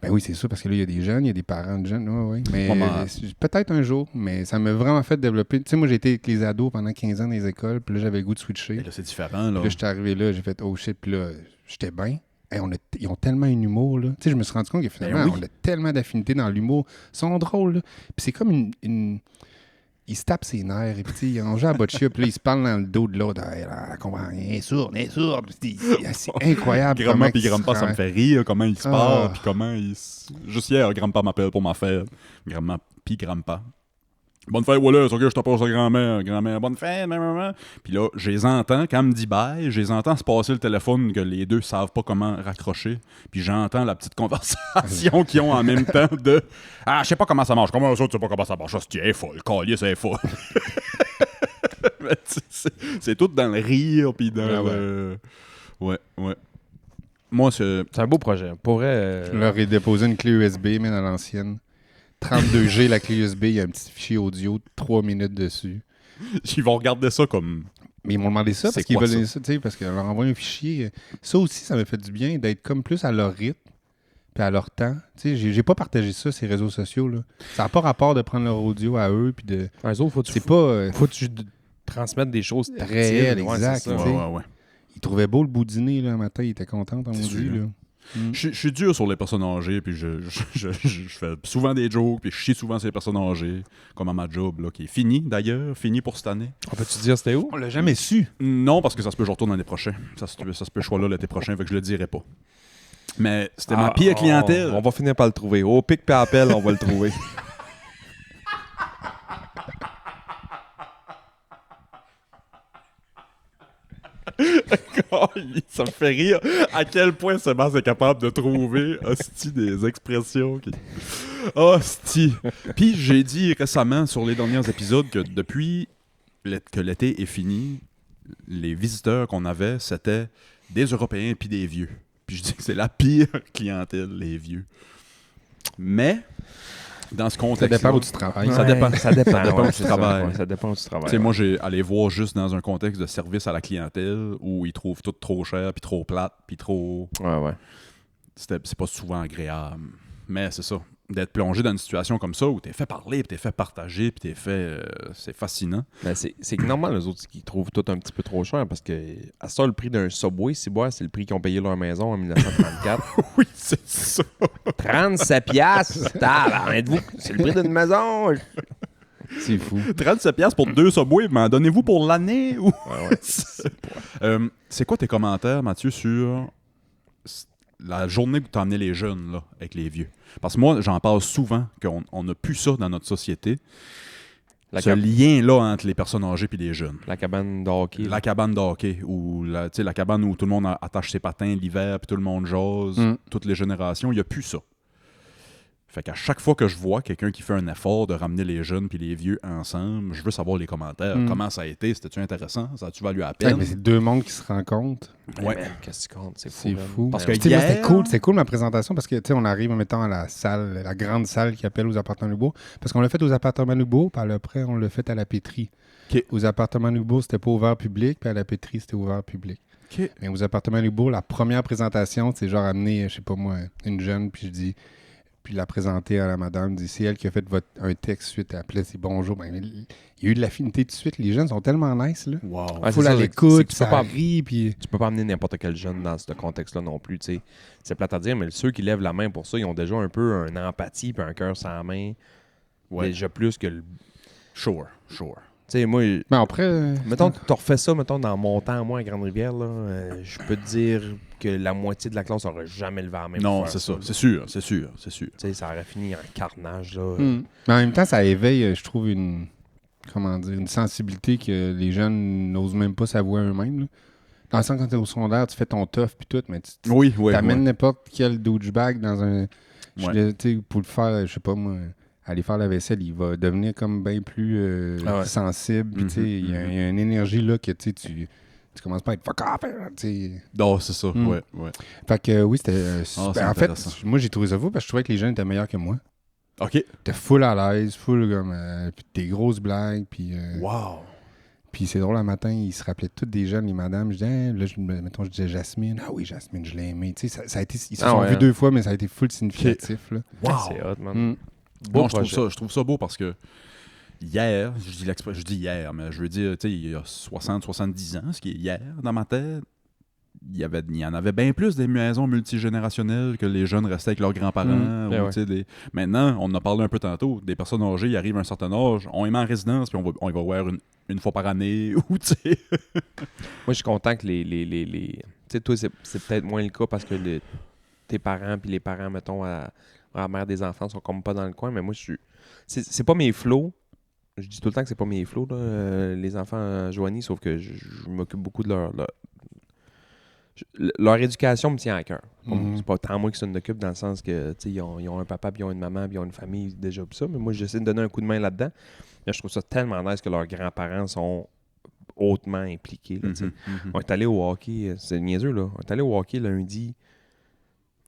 Ben oui, c'est ça, parce que là, il y a des jeunes, il y a des parents de jeunes, ouais, ouais. Mais Maman. peut-être un jour, mais ça m'a vraiment fait développer. Tu sais, moi, j'ai été avec les ados pendant 15 ans dans les écoles, puis là, j'avais le goût de switcher. Et là, c'est différent. Là. Puis là, j'étais arrivé là, j'ai fait oh shit, puis là, j'étais bien. Hey, ils ont tellement un humour, là. Tu sais, je me suis rendu compte que finalement, Ben oui. on a tellement d'affinités dans l'humour. Ils sont drôles, là. Puis c'est comme une... Ils se tapent ses nerfs, et puis tu sais, on joue à boccia, puis là, ils se parlent dans le dos de l'autre. Hey, là, elle comprend rien, sourde. C'est incroyable. Grand-mère comment puis ils se grand-père, ça me rendent. fait rire, comment ils se Ah. parlent, puis comment ils se... Juste hier, grand-père m'appelle pour ma fête. Grand-mère puis grand-père. Bonne fête, Wallace, ok, je te passe à grand-mère. Grand-mère, bonne fête, maman. Puis là, je les entends, quand elle me dit bye, je les entends se passer le téléphone que les deux savent pas comment raccrocher. Puis j'entends la petite conversation qu'ils ont en même temps de « Ah, je sais pas comment ça marche. Comment ça, tu sais pas comment ça marche? C'est est folle. Calier, c'est folle. » Mais c'est tout dans le rire, puis dans Ah ouais. le... Ouais. Moi, c'est... C'est un beau projet. Pour vrai, Je leur ai déposé une clé USB, mais dans l'ancienne. 32G, la clé USB, il y a un petit fichier audio de 3 minutes dessus. Ils vont regarder ça comme... Mais ils m'ont demandé ça C'est parce qu'ils quoi veulent ça, tu sais, parce qu'on leur envoie un fichier. Ça aussi, ça m'a fait du bien d'être comme plus à leur rythme puis à leur temps. Tu sais, j'ai pas partagé ça, ces réseaux sociaux, là. Ça n'a pas rapport de prendre leur audio à eux puis de... eux autres, faut que tu C'est pas faut que tu transmettes des choses tactiles. réel, Ouais, exact. c'est ça. tu sais. Ouais. Ils trouvaient beau le bout du nez, là, un matin. Ils étaient contents, on C'est dit, sûr. là. Je suis dur sur les personnes âgées, puis je fais souvent des jokes, puis je chie souvent sur les personnes âgées, comme à ma job, là, qui est fini d'ailleurs, fini pour cette année. On peut-tu dire c'était où? On l'a jamais su. Non, parce que ça se peut que je retourne l'année prochaine. Ça se peut que je sois là l'été prochain, fait que je le dirai pas. Mais c'était ma pire clientèle. On va finir par le trouver. Au pic et appel, on va le trouver. Ça me fait rire à quel point Sébastien est capable de trouver hostie des expressions qui... Hostie. Puis j'ai dit récemment sur les derniers épisodes que depuis que l'été est fini, les visiteurs qu'on avait, c'était des Européens puis des vieux. Puis je dis que c'est la pire clientèle, les vieux. Mais dans ce Ça contexte, dépend où tu travailles. Ça dépend. Ça dépend. Ça dépend ouais, où tu c'est ça, travailles. ouais, ça dépend où tu travailles. Tu sais, moi, j'ai allé voir juste dans un contexte de service à la clientèle où ils trouvent tout trop cher, puis trop plate, puis trop... Ouais. C'est pas souvent agréable. Mais c'est ça. D'être plongé dans une situation comme ça où t'es fait parler, puis t'es fait partager, puis t'es fait... c'est fascinant. Mais c'est que normal, les autres, qui trouvent tout un petit peu trop cher parce que à ça, le prix d'un Subway, c'est le prix qu'ils ont payé leur maison en 1934. Oui, c'est ça. 37 piastres! Tabarnak, c'est le prix d'une maison! C'est fou. 37$ pour 2 Subway, m'en donnez-vous pour l'année? Ou... Ouais. C'est quoi tes commentaires, Mathieu, sur la journée où tu as amené les jeunes là, avec les vieux. Parce que moi, j'en parle souvent qu'on n'a plus ça dans notre société. Ce lien-là entre les personnes âgées et les jeunes. La cabane de hockey. La cabane de hockey, ou la cabane où tout le monde attache ses patins l'hiver puis tout le monde jase, toutes les générations, il n'y a plus ça. Fait qu'à chaque fois que je vois quelqu'un qui fait un effort de ramener les jeunes puis les vieux ensemble, je veux savoir les commentaires. Comment ça a été? C'était-tu intéressant? Ça a-tu valu la peine? Mais c'est deux mondes qui se rencontrent. Ouais. Man, qu'est-ce que tu comptes? C'est fou. C'est man. fou. Parce que hier... hier... C'était cool ma présentation parce que on arrive en mettant à la salle, la grande salle qui appelle aux appartements Nubo. Parce qu'on l'a fait aux appartements Nubo, puis après on l'a fait à la pétrie. Okay. Aux appartements Nubo, c'était pas ouvert public, puis à la pétrie, c'était ouvert public. Okay. Mais aux appartements Nubo, la première présentation, c'est genre amener, je sais pas moi, une jeune, puis je dis... Puis la présenter à la madame, dit c'est elle qui a fait un texte suite, elle appelait c'est bonjour. Ben, il y a eu de l'affinité tout de suite. Les jeunes sont tellement nice, là. Wow. Ouais, Faut l'écoute, ça pas rit, puis... Tu peux pas amener n'importe quel jeune dans ce contexte-là non plus, tu sais. C'est plate à dire, mais ceux qui lèvent la main pour ça, ils ont déjà un peu une empathie puis un cœur sans main. Ouais. Déjà plus que le... Sure. Tu sais, moi... Mais après... Mettons, tu refais ça, mettons, dans mon temps, moi, à Grande-Rivière, là, je peux te dire que la moitié de la classe n'aurait jamais levé la main. Non, c'est ça. C'est sûr. Tu sais, ça aurait fini en carnage, là. Mais en même temps, ça éveille, je trouve, une sensibilité que les jeunes n'osent même pas s'avouer eux-mêmes, là. Dans le sens, quand tu es au secondaire, tu fais ton tough puis tout, mais tu t'amènes n'importe quel douchebag dans un... Pour le faire, je sais pas moi... aller faire la vaisselle, il va devenir comme bien plus sensible. Il y a une énergie là que tu commences pas à être fuck off. Non, c'est ça. Ouais. Fait que oui, c'était super. En fait, moi j'ai trouvé ça fou parce que je trouvais que les jeunes étaient meilleurs que moi. OK. T'es full à l'aise, full comme puis des grosses blagues. Puis, wow. Puis c'est drôle, le matin, ils se rappelaient toutes des jeunes, les madames. Je disais, mettons, je disais Jasmine. Ah oui, Jasmine, je l'ai aimée. Ça a été, ils se sont vus 2 fois, mais ça a été full significatif. Là. Wow. C'est hot, man. Bon, je trouve ça beau parce que hier, je dis hier, mais je veux dire, tu sais, il y a 60-70 ans, ce qui est hier dans ma tête, il y en avait bien plus des maisons multigénérationnelles que les jeunes restaient avec leurs grands-parents. Maintenant, on en a parlé un peu tantôt, des personnes âgées, ils arrivent à un certain âge, on les met en résidence, puis on y va voir une fois par année, ou tu sais. Moi, je suis content que les... Tu sais, toi, c'est peut-être moins le cas parce que tes parents, puis les parents, mettons, à la mère des enfants sont comme pas dans le coin, mais moi, je suis... C'est pas mes flots. Je dis tout le temps que c'est pas mes flots, là, les enfants Joanie, sauf que je m'occupe beaucoup de leur éducation me tient à cœur. C'est pas tant moi qui s'en occupe dans le sens que ils ont un papa, puis ils ont une maman, puis ils ont une famille déjà pour ça, mais moi, j'essaie de donner un coup de main là-dedans. Là, je trouve ça tellement nice que leurs grands-parents sont hautement impliqués. Là, On est allé au hockey, c'est niaiseux, là. On est allé au hockey lundi.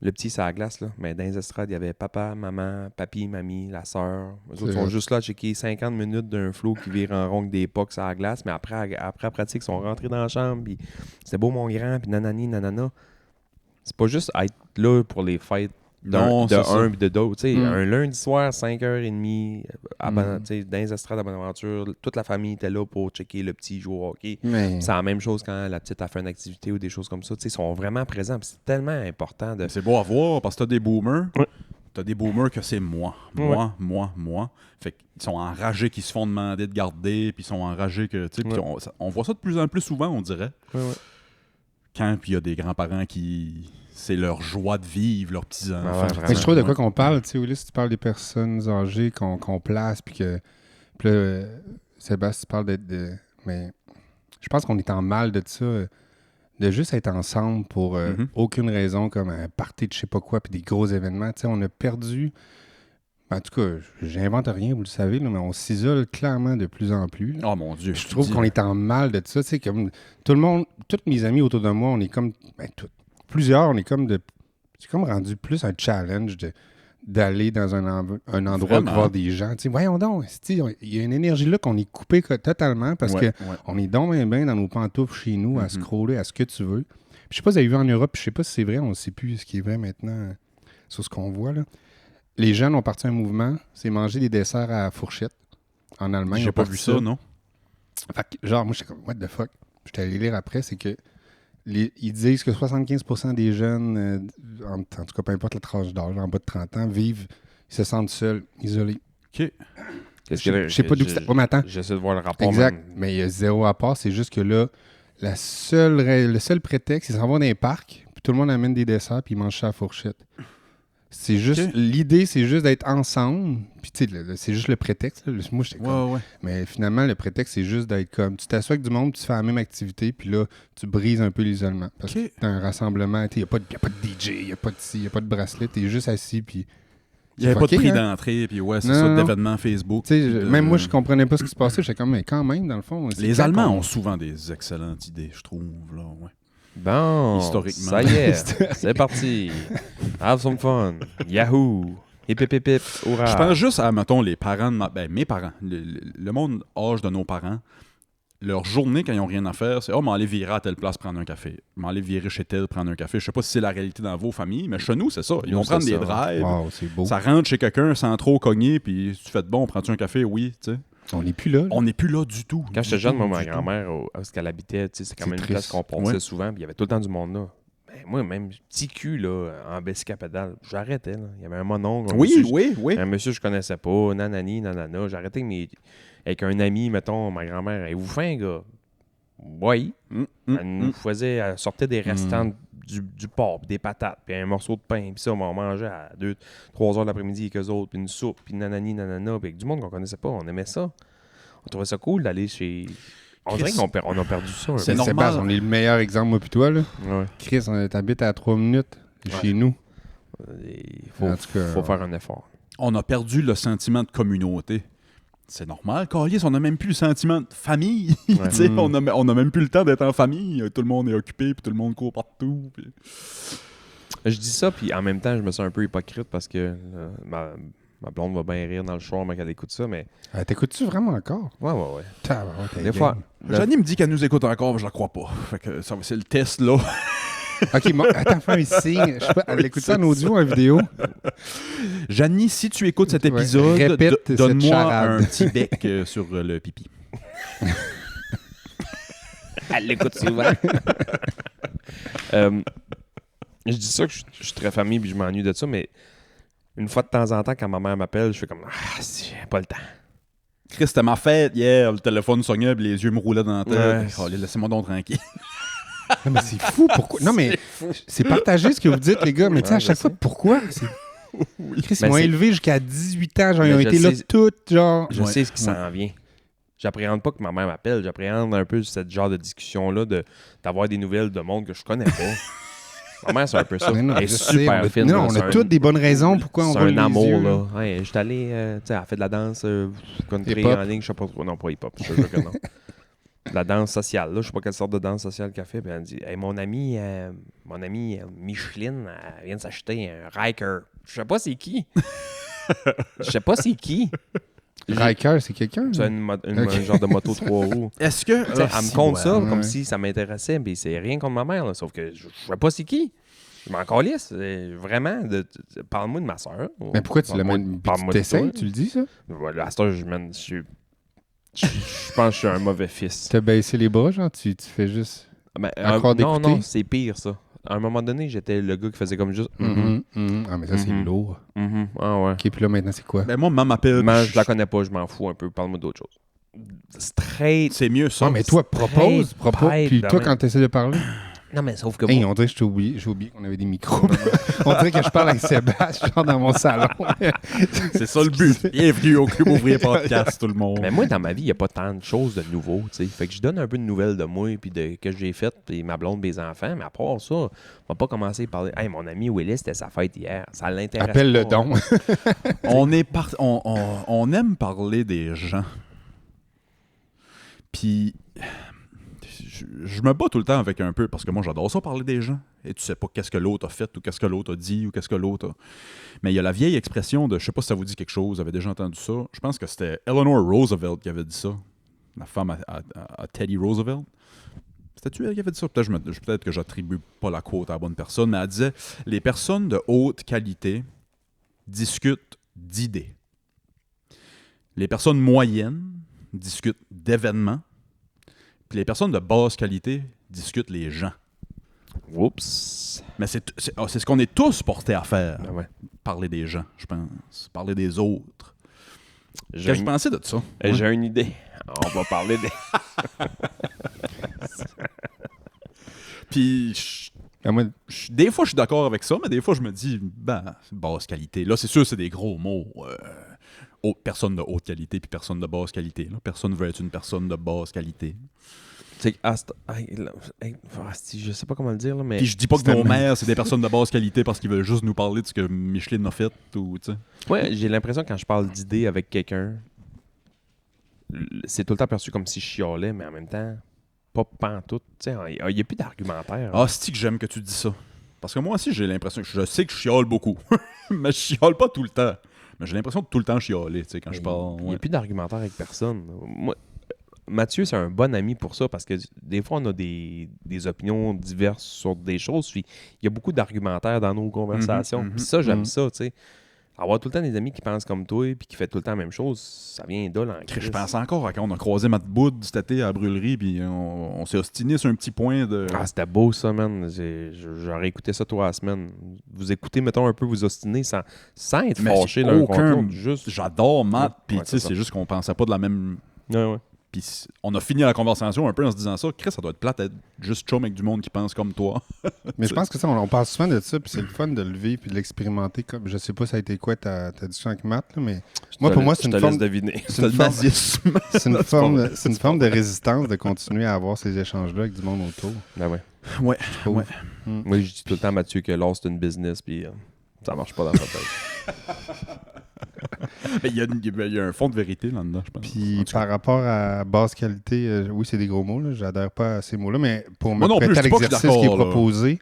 Le petit, c'est à la glace, là. Mais dans les estrades, il y avait papa, maman, papy, mamie, la sœur. Eux autres sont juste là à checker 50 minutes d'un flow qui vire en rond avec des pucks à la glace. Mais après la pratique, ils sont rentrés dans la chambre. Puis c'était beau, mon grand. Puis nanani, nanana. C'est pas juste être là pour les fêtes d'un puis de d'autres. Un lundi soir, 5h30, dans les estrades à Bonaventure, toute la famille était là pour checker le petit jouer au hockey. C'est la même chose quand la petite a fait une activité ou des choses comme ça. Ils sont vraiment présents. C'est tellement important. C'est beau à voir parce que t'as des boomers. Ouais. T'as des boomers que c'est moi. Fait qu'ils sont enragés qu'ils se font demander de garder, puis ils sont enragés que... On voit ça de plus en plus souvent, on dirait. Quand il y a des grands-parents qui... C'est leur joie de vivre, leurs petits-enfants. Je trouve de quoi qu'on parle, tu sais, Ulysse, tu parles des personnes âgées qu'on place, puis que... Puis là, Sébastien, tu parles mais je pense qu'on est en mal de ça, de juste être ensemble pour aucune raison, comme un party de je sais pas quoi, puis des gros événements. Tu sais, on a perdu... En tout cas, j'invente rien, vous le savez, là, mais on s'isole clairement de plus en plus. Oh mon Dieu. Je trouve qu'on est en mal de ça. Tu sais, comme tout le monde, tous mes amis autour de moi, on est comme... Plusieurs, on est comme c'est comme rendu plus un challenge d'aller dans un endroit pour voir des gens. T'sais, voyons donc, il y a une énergie là qu'on est coupé totalement parce qu'on est donc bien dans nos pantoufles chez nous à scroller à ce que tu veux. Je sais pas si vous avez vu en Europe, je sais pas si c'est vrai, on ne sait plus ce qui est vrai maintenant sur ce qu'on voit. Là. Les jeunes ont parti un mouvement, c'est manger des desserts à fourchette en Allemagne. J'ai pas vu ça, non? Fait que, genre, moi, j'étais comme, what the fuck? J'étais allé lire après, c'est que ils disent que 75% des jeunes, en tout cas, peu importe la tranche d'âge, en bas de 30 ans, ils se sentent seuls, isolés. OK. Je sais pas d'où c'était. Oh, mais attends. J'essaie de voir le rapport. Exact. Même. Mais il y a zéro rapport. C'est juste que là, le seul prétexte, c'est de s'en va dans les parcs. tout le monde amène des desserts, puis ils mangent ça à la fourchette. C'est juste, l'idée, c'est juste d'être ensemble, puis tu sais, c'est juste le prétexte. Là. Moi, j'étais comme... Ouais. Mais finalement, le prétexte, c'est juste d'être comme, tu t'assois avec du monde, tu fais la même activité, puis là, tu brises un peu l'isolement. Parce que t'as un rassemblement, il n'y a pas de DJ, il n'y a pas de ci, il n'y a pas de bracelet, t'es juste assis, puis... Il n'y avait pas de prix hein? d'entrée, puis ouais, c'est Non, ça, non. d'événements Facebook. Même moi, je comprenais pas ce qui se passait. J'étais comme, mais quand même, dans le fond... Les Allemands ont souvent des excellentes idées, je trouve. Là, ouais. Bon, Historiquement. ça y est, c'est parti. Have some fun. Yahoo! Hip, hip, hip, hip, hurrah. Je pense juste à, mettons, les parents de mes parents, le monde âge de nos parents, leur journée, quand ils n'ont rien à faire, c'est « Oh, m'en aller virer à telle place prendre un café. M'en aller virer chez tel prendre un café. » Je sais pas si c'est la réalité dans vos familles, mais chez nous, c'est ça. Ils Nous, vont prendre c'est des ça. drives, Wow, c'est beau. ça rentre chez quelqu'un sans trop cogner, puis tu fais de bon, prends-tu un café? Oui, tu sais. On n'est plus là. On n'est plus là du tout. Quand j'étais Du jeune, tout, moi, ma du grand-mère, où qu'elle habitait, tu sais, c'est quand C'est même une triste. place qu'on passait Ouais. souvent, puis il y avait tout le temps du monde là. Ben, moi, même petit cul, là, en bicycle-pédale, j'arrêtais, là. Il y avait un mononcle. tout. un Oui, monsieur, oui. Un monsieur que je connaissais pas, nanani, nanana. J'arrêtais avec un ami, mettons, ma grand-mère. Elle vous fait un gars? Oui. Elle sortait des restants du porc, puis des patates, puis un morceau de pain, puis ça, on mangeait à 2-3 heures de l'après-midi avec eux autres, puis une soupe, puis nanani, nanana, puis avec du monde qu'on connaissait pas, on aimait ça. On trouvait ça cool d'aller chez... On dirait qu'on on a perdu ça. C'est Mais normal. Sébastien, on est le meilleur exemple, moi puis toi. Là. Ouais. Chris, t'habites à 3 minutes chez nous. Il En tout cas, faut faire un effort. On a perdu le sentiment de communauté. C'est normal, Calice, on n'a même plus le sentiment de famille. Ouais. Tu sais, on a même plus le temps d'être en famille. Tout le monde est occupé, puis tout le monde court partout. Puis... Je dis ça, puis en même temps, je me sens un peu hypocrite parce que ma blonde va bien rire dans le show quand elle écoute ça, mais... T'écoutes-tu vraiment encore? Ouais. Tabarouette, Des fois... Janie me dit qu'elle nous écoute encore, mais je la crois pas. Fait que c'est le test, là. OK, attends, fais un signe. Je sais pas, elle écoute ça en audio ou en vidéo? Janie, si tu écoutes cet Ouais, épisode, répète cette donne-moi charade. un petit bec sur le pipi. Elle l'écoute souvent. Je dis ça que je suis très famille puis je m'ennuie de ça, mais une fois de temps en temps, quand ma mère m'appelle, je fais comme « Ah, j'ai pas le temps. » Chris, c'était ma fête hier, le téléphone sonnait, puis les yeux me roulaient dans la tête. Ouais. Oh, laissez-moi donc tranquille. Non, mais c'est fou. Pourquoi? Non, mais c'est partagé ce que vous dites, les gars. Mais tu sais, à Ouais, chaque je fois, sais. pourquoi? Chris, ils m'ont c'est- élevé jusqu'à 18 ans. Genre, ils ont Mais je été là sais- toutes, genre... Je sais ce qui s'en vient. J'appréhende pas que ma mère m'appelle. J'appréhende un peu ce genre de discussion-là, d'avoir des nouvelles de monde que je connais pas. Ma mère, c'est un peu ça. Mais non, Elle est je sais, super on a- fine. Non, là. on C'est a un- toutes des bonnes raisons pourquoi on C'est roule un les amour, yeux. là. Ouais, je suis allé, tu sais, elle fait de la danse country Hip-hop. en ligne, je sais pas trop. Non, pas hip-hop, je te jure que non. De la danse sociale, là. Je sais pas quelle sorte de danse sociale qu'elle fait. Puis elle dit, hey, mon amie Micheline, elle vient de s'acheter un Riker. Je sais pas c'est qui. Je sais pas c'est qui. Riker, c'est quelqu'un? C'est un genre de moto 3 roues. Est-ce que... Tu sais, elle me compte ça ouais. comme si ça m'intéressait, mais c'est rien contre ma mère, là, sauf que je sais pas c'est qui. Je m'en calisse. Vraiment, parle-moi de ma soeur. Mais pourquoi tu l'as même... Tu Parle-moi de t'essayes, toi. tu le dis, ça? Voilà, à cette heure, je pense que je suis un mauvais fils. T'as baissé les bras, genre? Tu fais juste... Ben, Encore non, d'écouter? c'est pire, ça. À un moment donné, j'étais le gars qui faisait comme juste... Ah, mais ça, c'est Mhm. lourd. Ah ouais. OK, puis là, maintenant, c'est quoi? Ben moi, maman m'appelle... Mais je la connais pas, je m'en fous un peu. Parle-moi d'autre chose. Straight. C'est mieux ça. Ah, mais toi, propose. Straight, Puis toi, demain. quand tu essaies de parler... Non, mais sauf que... Hey, on dirait que j'ai oublié qu'on avait des micros. On dirait que je parle avec Sébastien, genre dans mon salon. C'est ça le but. Bienvenue au Club Ouvrier Podcast, tout le monde. Mais moi, dans ma vie, il n'y a pas tant de choses de nouveau, tu sais. Fait que je donne un peu de nouvelles de moi, puis de que j'ai fait, puis ma blonde, mes enfants. Mais à part ça, on va pas commencer à parler. Hey, mon ami Willis, c'était sa fête hier. Ça l'intéresse. Appelle le pas. don. On aime parler des gens. Puis... Je me bats tout le temps avec un peu, parce que moi, j'adore ça, parler des gens. Et tu sais pas qu'est-ce que l'autre a fait, ou qu'est-ce que l'autre a dit, ou qu'est-ce que l'autre a... Mais il y a la vieille expression de, je sais pas si ça vous dit quelque chose, vous avez déjà entendu ça. Je pense que c'était Eleanor Roosevelt qui avait dit ça. La femme à Teddy Roosevelt. C'était-tu elle qui avait dit ça? Peut-être que j'attribue pas la quote à la bonne personne, mais elle disait « Les personnes de haute qualité discutent d'idées. Les personnes moyennes discutent d'événements. Puis les personnes de basse qualité discutent les gens. » Oups. Mais c'est ce qu'on est tous portés à faire. Ben ouais. Parler des gens, je pense. Parler des autres. J'ai Qu'est-ce que une- vous pensez de ça? J'ai une idée. On va parler des... Puis, Ben, moi, Des fois, je suis d'accord avec ça, mais des fois, je me dis, basse qualité. Là, c'est sûr, c'est des gros mots. Personne de haute qualité puis personne de basse qualité. Là. Personne veut être une personne de basse qualité. Tu sais, je sais pas comment le dire, là, mais. Puis je dis pas que c'est nos tellement- mères, c'est des personnes de basse qualité parce qu'ils veulent juste nous parler de ce que Micheline a fait ou, tu sais. Ouais, j'ai l'impression que quand je parle d'idées avec quelqu'un, c'est tout le temps perçu comme si je chialais, mais en même temps, pas pantoute. Tu sais, il n'y a plus d'argumentaire. Ah, c'est que j'aime que tu dis ça. Parce que moi aussi, j'ai l'impression que je sais que je chiale beaucoup. Mais je chiale pas tout le temps. Mais j'ai l'impression de tout le temps chialer, tu sais, quand je parle. Il n'y Ouais. a plus d'argumentaire avec personne. Moi, Mathieu, c'est un bon ami pour ça parce que des fois, on a des opinions diverses sur des choses. Puis il y a beaucoup d'argumentaires dans nos conversations. Mhm, Puis ça, j'aime mhm. ça, tu sais. Avoir tout le temps des amis qui pensent comme toi puis qui font tout le temps la même chose, ça vient dole en Je crise. pense encore à quand on a croisé Matt Boud cet été à la brûlerie, puis on s'est ostiné sur un petit point de. Ah, c'était beau ça, man. J'aurais écouté ça toi la semaine. Vous écoutez, mettons, un peu vous ostiner sans être Mais fâché l'un contre aucun- l'autre. Juste. J'adore Matt, puis Ouais, tu sais, c'est ça. c'est juste qu'on pensait pas de la même. Ouais, ouais. Puis on a fini la conversation un peu en se disant ça. Chris, ça doit être plate d'être juste chum avec du monde qui pense comme toi. Mais je pense que ça, on parle souvent de ça, puis c'est le fun de le vivre puis de l'expérimenter. Comme, je sais pas ça a été quoi ta discussion avec Matt, là, mais pour moi, c'est une forme, deviner. c'est une forme, nazisme. c'est une forme de résistance de continuer à avoir ces échanges-là avec du monde autour. Ben ouais. Ouais, trouve. ouais. Moi, je dis tout le temps à Mathieu que l'or, c'est une business, puis ça marche pas dans sa tête. Mais il y a un fond de vérité là-dedans, je pense. Puis En tout cas. par rapport à basse qualité, oui, c'est des gros mots, là, j'adhère pas à ces mots-là, mais pour me Moi non plus, prêter à je dis pas que je suis l'exercice qui est d'accord, là. proposé,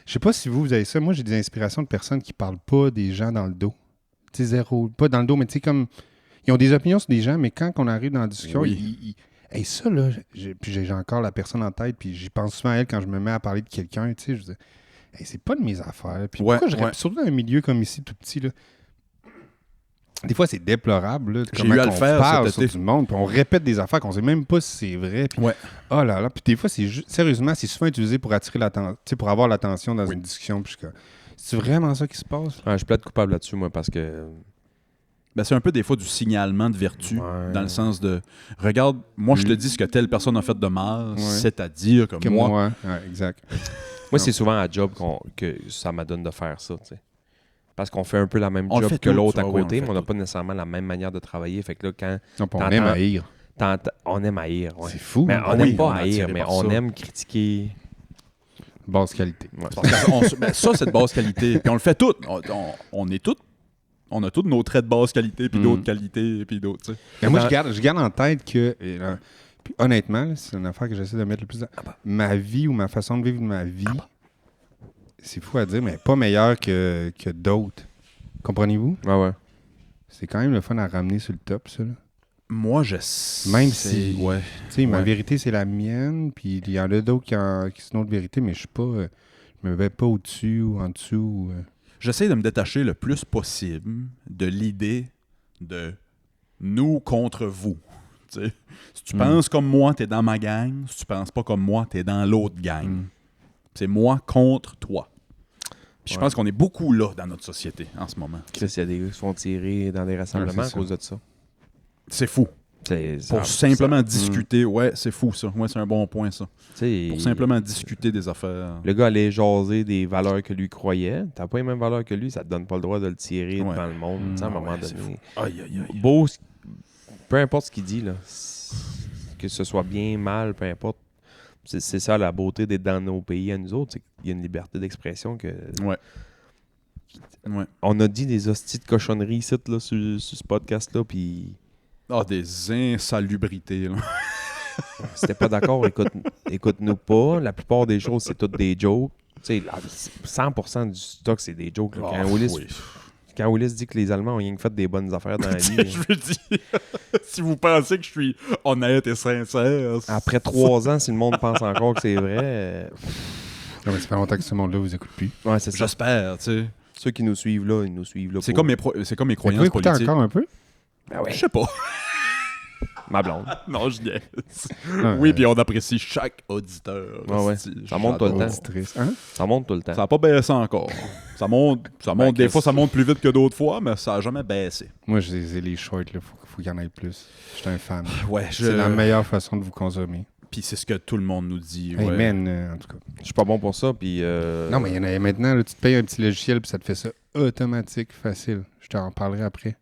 je sais pas si vous avez ça. Moi, j'ai des inspirations de personnes qui parlent pas des gens dans le dos. Tu sais, zéro. Pas dans le dos, mais tu sais, comme. Ils ont des opinions sur des gens, mais quand on arrive dans la discussion, Oui. Hey, ça, là, puis j'ai encore la personne en tête, puis j'y pense souvent à elle quand je me mets à parler de quelqu'un, tu sais, je dis, hey, c'est pas de mes affaires. Puis Ouais, pourquoi je ouais. répète, surtout dans un milieu comme ici, tout petit, là. Des fois, c'est déplorable, là, J'ai comment eu à le on faire parle cet sur été. du monde, puis on répète des affaires qu'on sait même pas si c'est vrai. Puis, Ouais. oh là là, puis des fois, c'est sérieusement, c'est souvent utilisé pour attirer l'attention, tu sais, pour avoir l'attention dans Oui. une discussion. Puis c'est vraiment ça qui se passe? Ouais, je plaide coupable là-dessus, moi, parce que. Ben, c'est un peu des fois du signalement de vertu, Ouais. dans le sens de regarde, moi je te dis ce que telle personne a fait de mal, Ouais. c'est-à-dire que Que moi. ouais, exact. Moi, c'est souvent à job que ça m'adonne de faire ça, tu sais. Parce qu'on fait un peu la même On le job fait que tous, l'autre à ouais, ouais, côté, on le mais fait on n'a tous. pas nécessairement la même manière de travailler. Fait que là, quand Non, puis on T'entends- aime haïr. on aime haïr, ouais. C'est fou. Mais hein? on oui, n'aime on est pas haïr, attiré mais par on ça. aime critiquer. Basse qualité. Ouais. Parce que ça, c'est de basse qualité. Puis on le fait tout. On est tous. On a tous nos traits de basse qualité, puis Mm. d'autres qualités, puis d'autres. tu sais. Mais moi, Dans- je garde en tête que, puis honnêtement, là, c'est une affaire que j'essaie de mettre le plus dans... Ma vie ou ma façon de vivre de ma vie, c'est fou à dire, mais pas meilleure que d'autres. Comprenez-vous? Ouais, ouais. C'est quand même le fun à ramener sur le top, ça. Là. Moi, je Même sais- si- Ouais. Tu sais, ma Ouais. vérité, c'est la mienne, puis il y en a d'autres qui sont une autre vérité, mais je suis pas... je me mets pas au-dessus ou en dessous. J'essaie de me détacher le plus possible de l'idée de nous contre vous. Tu sais, si tu penses comme moi, t'es dans ma gang. Si tu penses pas comme moi, t'es dans l'autre gang. Mm. C'est moi contre toi. Puis je Ouais. pense qu'on est beaucoup là dans notre société en ce moment. Chris, il y a des gars qui se font tirer dans des rassemblements Ouais, à c'est cause de ça. C'est fou. Pour simplement discuter. Ouais, c'est fou ça. Ouais, c'est un bon point ça. Pour simplement discuter des affaires. Le gars allait jaser des valeurs que lui croyait. T'as pas les mêmes valeurs que lui, ça te donne pas le droit de le tirer Ouais. devant le monde. Tu sais, à un moment ouais, c'est donné. Aïe, aïe, aïe. Beau, peu importe ce qu'il dit, là, que ce soit bien, mal, peu importe. C'est ça la beauté d'être dans nos pays à nous autres, c'est qu'il y a une liberté d'expression que. Ouais. Ouais. On a dit des hosties de cochonneries ici, là, sur ce podcast-là, puis Ah, des insalubrités. Là. si t'es pas d'accord, écoute-nous pas. La plupart des choses, c'est toutes des jokes. Tu sais, 100% du stock, c'est des jokes. Là. Ah, oui. Quand Willis dit que les Allemands ont rien que fait des bonnes affaires dans la vie, Je veux dire, si vous pensez que je suis honnête et sincère. après 3 ans, si le monde pense encore que c'est vrai, Non, mais ça fait longtemps que ce monde-là vous écoute plus. ouais, c'est ça. J'espère, tu sais. Ceux qui nous suivent là, ils nous suivent là. C'est pour- comme mes Vous croyances écoutez politiques. encore un peu? Ben ouais, Je sais pas. ma blonde. Non, je niaise. Ah, Oui, puis on apprécie chaque auditeur. Ouais, ouais. Hostie, Ça monte tout le j'adore. temps. Auditrice. Hein? Ça monte tout le temps. Ça n'a pas baissé encore. Ça monte. Des Chris. fois, ça monte plus vite que d'autres fois, mais ça n'a jamais baissé. Moi, j'ai les shorts, il faut qu'il y en ait plus. Je suis un fan. Ouais, C'est la meilleure façon de vous consommer. Puis c'est ce que tout le monde nous dit. Hey, ouais. man, en tout cas. Je suis pas bon pour ça, puis... Non, mais il y en a maintenant, là, tu te payes un petit logiciel puis ça te fait ça automatique, facile. Je t'en parlerai après.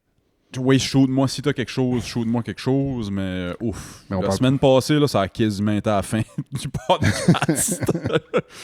Oui, shoot-moi si t'as quelque chose, shoot-moi quelque chose, mais ouf. Mais on La parle- semaine passée, là, ça a quasiment été à la fin du podcast.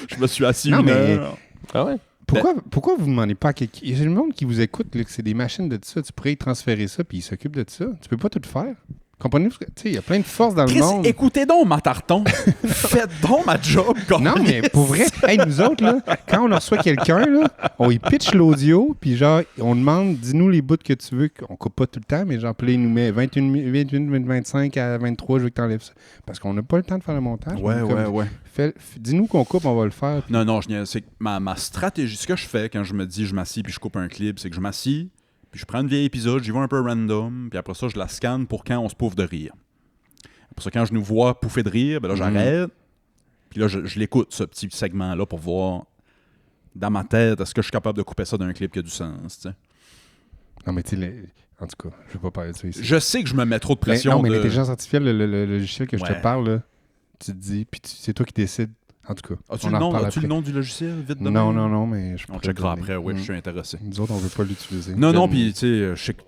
Je me suis assis Non, une mais- heure. Ah ouais? Pourquoi vous ne demandez pas à quelqu'un? Il y a le monde qui vous écoute, là, que c'est des machines de ça. Tu pourrais y transférer ça puis ils s'occupent de ça. Tu peux pas tout faire. Comprenez-vous? Tu sais, il y a plein de forces dans le Chris, monde. écoutez donc ma tarton. Faites donc ma job. Non, mais pour vrai, hey, nous autres, là, quand on reçoit quelqu'un, là, on y pitch l'audio, puis genre, on demande, dis-nous les bouts que tu veux, qu'on coupe pas tout le temps, mais genre, puis là, il nous met 21, 25 à 23, je veux que t'enlèves ça. Parce qu'on n'a pas le temps de faire le montage. Ouais, Donc, comme, ouais. dis-nous qu'on coupe, on va le faire. puis- Non, c'est que ma stratégie, ce que je fais quand je me dis je m'assis puis je coupe un clip, c'est que je m'assis, puis je prends un vieil épisode, j'y vais un peu random, puis après ça, je la scanne pour quand on se pouffe de rire. Après ça, quand je nous vois pouffer de rire, ben là, j'arrête, puis là, je l'écoute, ce petit segment-là, pour voir dans ma tête, est-ce que je suis capable de couper ça d'un clip qui a du sens, tu sais. Non, mais tu sais, en tout cas, je vais pas parler de ça ici. Je sais que je me mets trop de pression. Non, mais de... l'intelligence artificielle, le logiciel que je Ouais. te parle, là, tu te dis, puis c'est toi qui décides. En tout cas, As-tu on le en nom, reparle as-tu après. le nom du logiciel, vite de Non, même? non, mais je On pourrais checkera te après, donner. oui, je suis intéressé. Nous autres, on veut pas l'utiliser. Non, Donne- puis tu sais, je sais que...